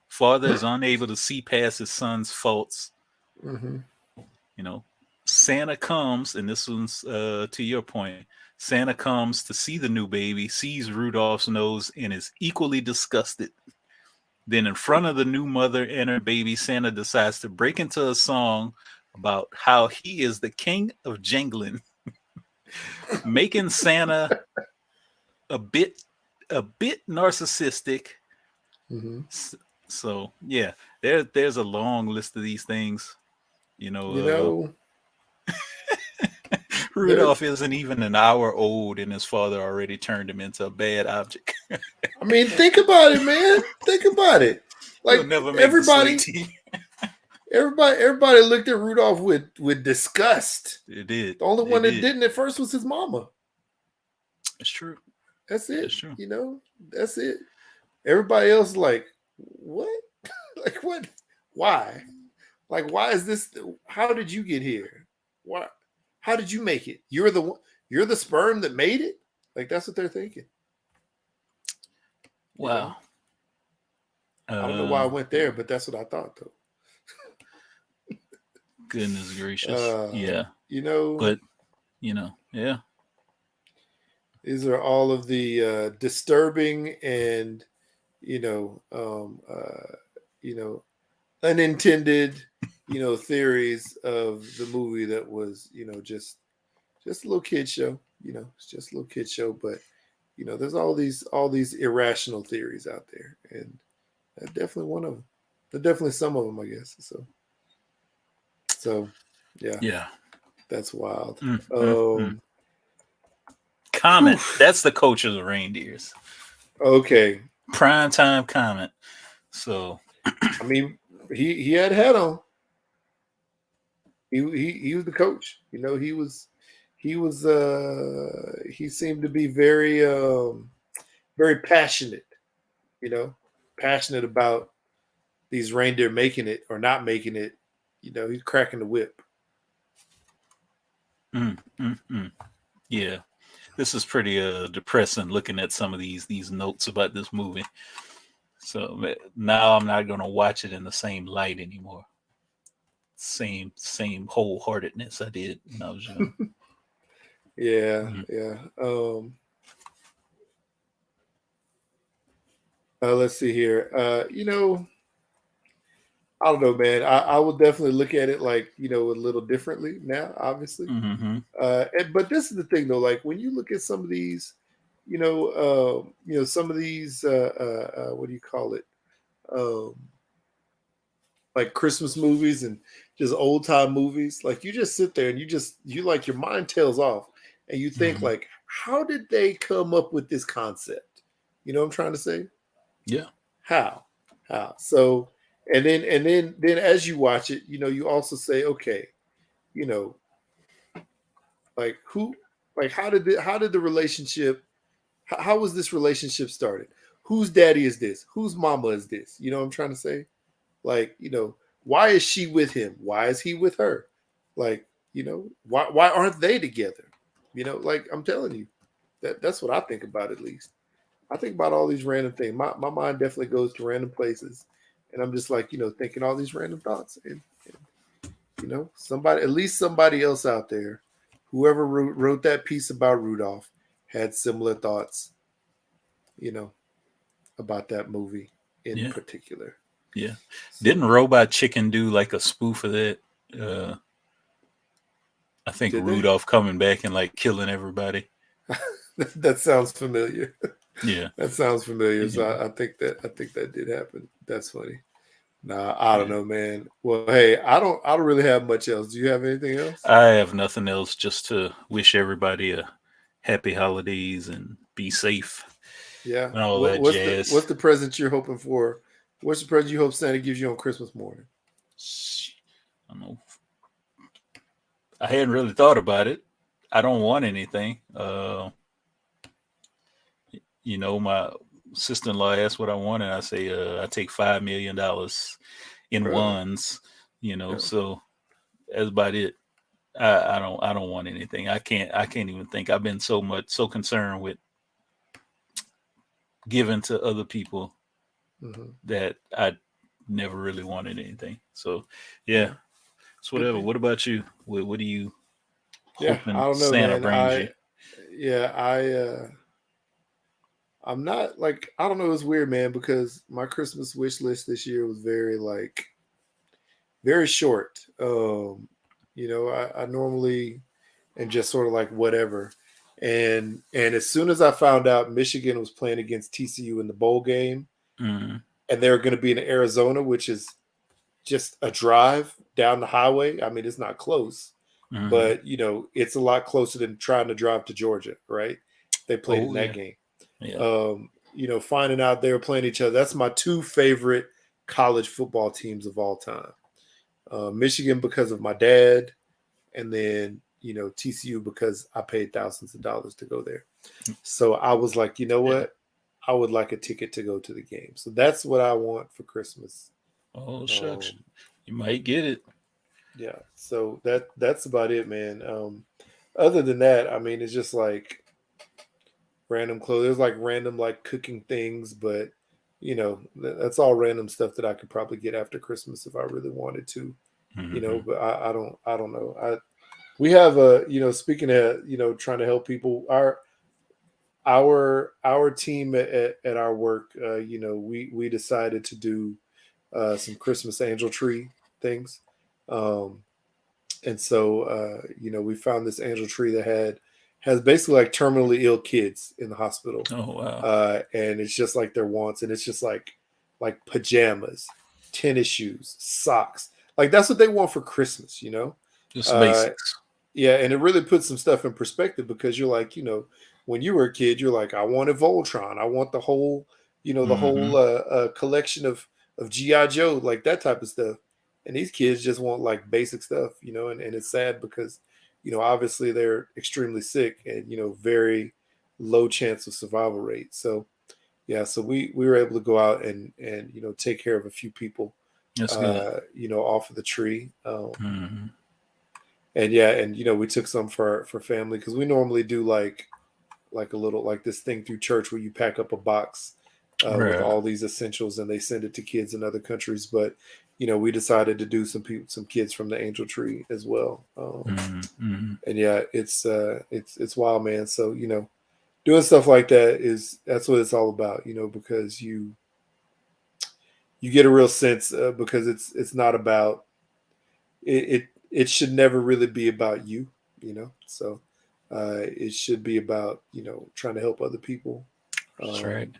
Father is unable to see past his son's faults. You know, Santa comes, and this one's to your point. Santa comes to see the new baby, sees Rudolph's nose, and is equally disgusted. Then in front of the new mother and her baby, Santa decides to break into a song about how he is the king of jingling, making Santa a bit narcissistic. So yeah, there's a long list of these things. You know, Rudolph isn't even an hour old, and his father already turned him into a bad object. I mean, think about it, man. Think about it. Like everybody looked at Rudolph with disgust. It did. The only one that didn't at first was his mama. It's true. That's it. It's true. You know, that's it. Everybody else like, what? Like what? Why? Like, why is this? How did you get here? Why? How did you make it? You're the sperm that made it? Like, that's what they're thinking. Wow. I don't know why I went there, but that's what I thought, though. Goodness gracious. Yeah. You know. But, yeah. These are all of the disturbing and, unintended, theories of the movie that was, just a little kid show. It's just a little kid show, but there's all these irrational theories out there, and that's definitely one of them. There's definitely some of them, I guess. So, yeah, that's wild. Comment. That's the coach of the Reindeers. Okay. Prime time comment. So, I mean, he had a hat on. He was the coach. He seemed to be very very passionate. Passionate about these reindeer making it or not making it. He's cracking the whip. Yeah. This is pretty depressing looking at some of these notes about this movie. So now I'm not going to watch it in the same light anymore. same wholeheartedness I did when I was young. Yeah, Mhm. yeah. Let's see here. I don't know, man. I will definitely look at it like, a little differently now, obviously. Mhm. But this is the thing though, like when you look at some of these, some of these, what do you call it? Um, like Christmas movies and just old time movies. Like you just sit there and you like your mind tails off and you think Mhm. like, how did they come up with this concept? You know what I'm trying to say? Yeah. How? How? So and then as you watch it, you also say, okay, you know, like who like how did the relationship how was this relationship started? Whose daddy is this? Whose mama is this? You know what I'm trying to say? Like, why is she with him? Why is he with her? Like, why aren't they together? Like I'm telling you, that's what I think about at least. I think about all these random things. My mind definitely goes to random places. And I'm just like, thinking all these random thoughts. And somebody, at least somebody else out there, whoever wrote that piece about Rudolph had similar thoughts, you know, about that movie in Yeah. particular. Yeah. So Didn't Robot Chicken do like a spoof of that? Uh, I think did they? Rudolph coming back and like killing everybody. That sounds familiar. Yeah. That sounds familiar. So Anyway. I think that did happen. That's funny. Nah, I don't Yeah. know, man. Well, hey, I don't really have much else. Do you have anything else? I have nothing else, just to wish everybody a happy holidays and be safe Yeah. and all What, that what's the jazz. what's the present you're hoping for? What's the present you hope Santa gives you on Christmas morning? I don't know. I hadn't really thought about it. I don't want anything. My sister-in-law asked what I want, and I say, I take $5 million in Uh, ones. yeah. So that's about it. I don't want anything. I can't even think. I've been so concerned with giving to other people Hmm. that I never really wanted anything. So yeah, Yeah. it's Could whatever. be. What about you? What are you Yeah. I hoping don't know, Santa man. brings you? I'm not like I don't know. It's weird, man, because my Christmas wish list this year was very like very short. I normally am just sort of like whatever. And as soon as I found out Michigan was playing against TCU in the bowl game, Mm, and they're going to be in Arizona, which is just a drive down the highway. I mean, it's not close, mm. but it's a lot closer than trying to drive to Georgia, right? They played in Oh that yeah, game. yeah. Finding out they were playing each other. That's my two favorite college football teams of all time. Michigan because of my dad, and then TCU because I paid thousands of dollars to go there. So I was like, you know Yeah. what? I would like a ticket to go to the game. So that's what I want for Christmas. Oh shucks, Um, you might get it. yeah. So that's about it, man. Other than that, I mean, it's just like random clothes. There's like random like cooking things, but that's all random stuff that I could probably get after Christmas if I really wanted to. Hmm. But I don't know. We have a speaking of trying to help people. Our team at our work, we decided to do some Christmas angel tree things. Um, and so we found this angel tree that has basically like terminally ill kids in the hospital, Oh wow, and it's just like their wants, and it's just like pajamas, tennis shoes, socks, like that's what they want for Christmas, just uh, basics. yeah, and it really puts some stuff in perspective because you're like, when you were a kid, you're like, I wanted Voltron, I want the whole, the whole Hmm. collection of GI Joe, like that type of stuff. And these kids just want like basic stuff, and it's sad because, obviously they're extremely sick and very low chance of survival rate. So yeah, so we were able to go out and take care of a few people, That's good. off of the tree. Hmm. And yeah, and we took some for family because we normally do like a little like this thing through church where you pack up a box with all these essentials, and they send it to kids in other countries. But we decided to do some kids from the Angel Tree as well. And yeah, it's wild, man. So doing stuff like that's what it's all about, because you get a real sense, because it's not about it. It should never really be about you, So it should be about trying to help other people. That's right.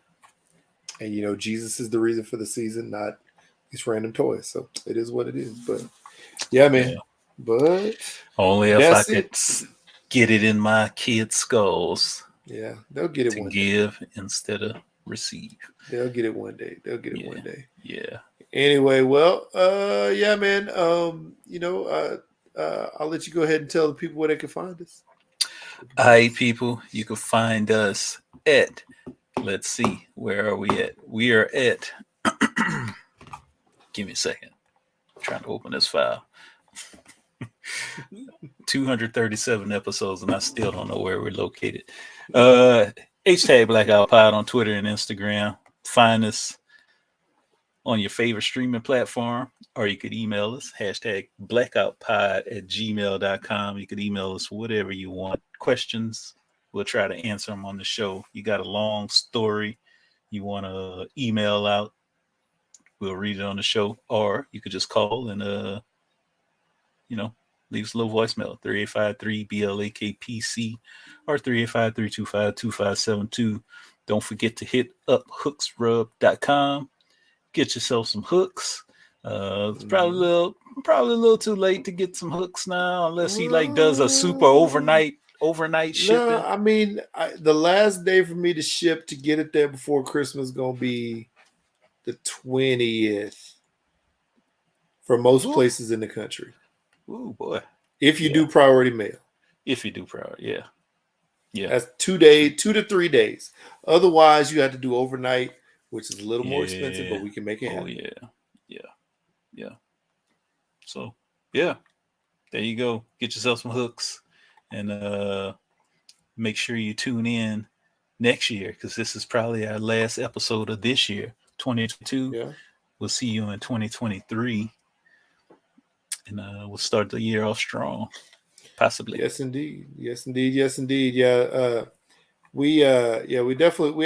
And Jesus is the reason for the season, not these random toys. So it is what it is. But yeah, man. Yeah. But only if I could get it in my kids' skulls. Yeah, they'll get it to one give day. Instead of receive. They'll get it one day. One day. Yeah. Anyway, well, yeah, man. I'll let you go ahead and tell the people where they can find us. Hi, people. You can find us at, let's see, where are we at? We are at, give me a second. I'm trying to open this file. 237 episodes, and I still don't know where we're located. Hashtag Blackout Pod on Twitter and Instagram. Find us on your favorite streaming platform, or you could email us, hashtag blackoutpod@gmail.com. You could email us whatever you want. Questions, we'll try to answer them on the show. You got a long story you want to email out, we'll read it on the show, or you could just call and leave us a little voicemail, 3853-BLAKPC or 3853-252572. Don't forget to hit up hooksrub.com. Get yourself some hooks. It's probably a little too late to get some hooks now, unless he does a super overnight shipping. No, I mean, the last day for me to ship to get it there before Christmas is gonna be the 20th for most places in the country. Oh boy! If you do priority mail, yeah, that's 2 days, 2 to 3 days. Otherwise, you have to do overnight, which is a little more expensive, but we can make it happen. Yeah. So yeah, there you go. Get yourself some hooks, and make sure you tune in next year, because this is probably our last episode of this year, 2022. Yeah. We'll see you in 2023. And we'll start the year off strong, possibly. Yes, indeed. Yeah. We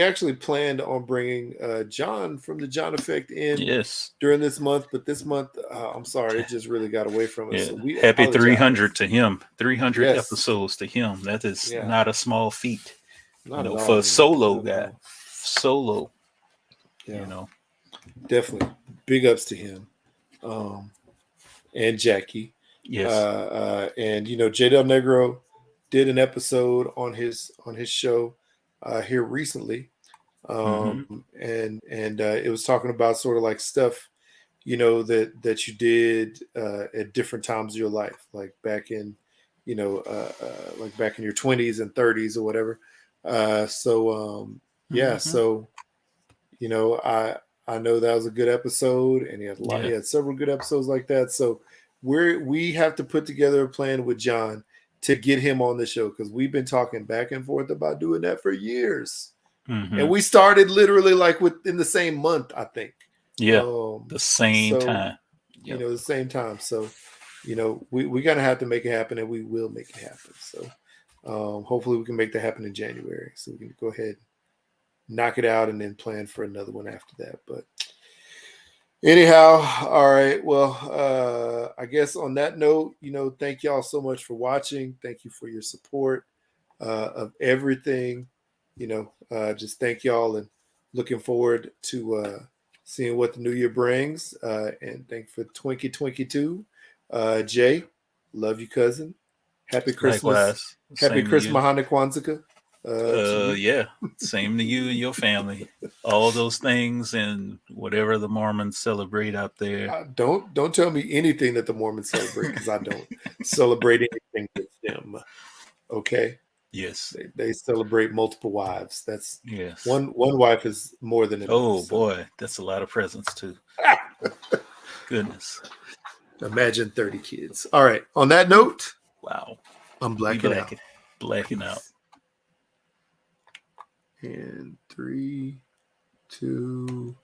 actually planned on bringing John from the John Effect in during this month, but this month, I'm sorry, it just really got away from us. Yeah. So we happy apologize. 300 to him. 300 episodes to him. That is not a small feat. Not for a solo guy. Solo. Yeah. Definitely. Big ups to him. And Jackie. Yes. And J Del Negro did an episode on his show here recently. And it was talking about sort of like stuff, that you did at different times of your life, like back in, like back in your 20s and 30s or whatever. So I know that was a good episode, and he had several good episodes like that. So we have to put together a plan with John to get him on the show, because we've been talking back and forth about doing that for years. And we started literally like within the same month, I think. Yeah, the same time. The same time. So, we're gonna have to make it happen, and we will make it happen. So, hopefully we can make that happen in January, so we can go ahead, knock it out, and then plan for another one after that. But anyhow, all right. Well, I guess on that note, thank y'all so much for watching. Thank you for your support of everything. Just thank y'all, and looking forward to seeing what the new year brings. And thank you for Twinkie 22. Jay, love you, cousin. Happy Christmas. Likewise. Happy Christmas, Hana Kwanzaa. Same to you and your family. All those things and whatever the Mormons celebrate out there. Don't tell me anything that the Mormons celebrate, because I don't celebrate anything with them. Okay. Yes. They celebrate multiple wives. That's one wife is more than enough. Oh boy, that's a lot of presents too. Goodness. Imagine 30 kids. All right. On that note, wow. I'm blacking out. Blacking out. And 3, 2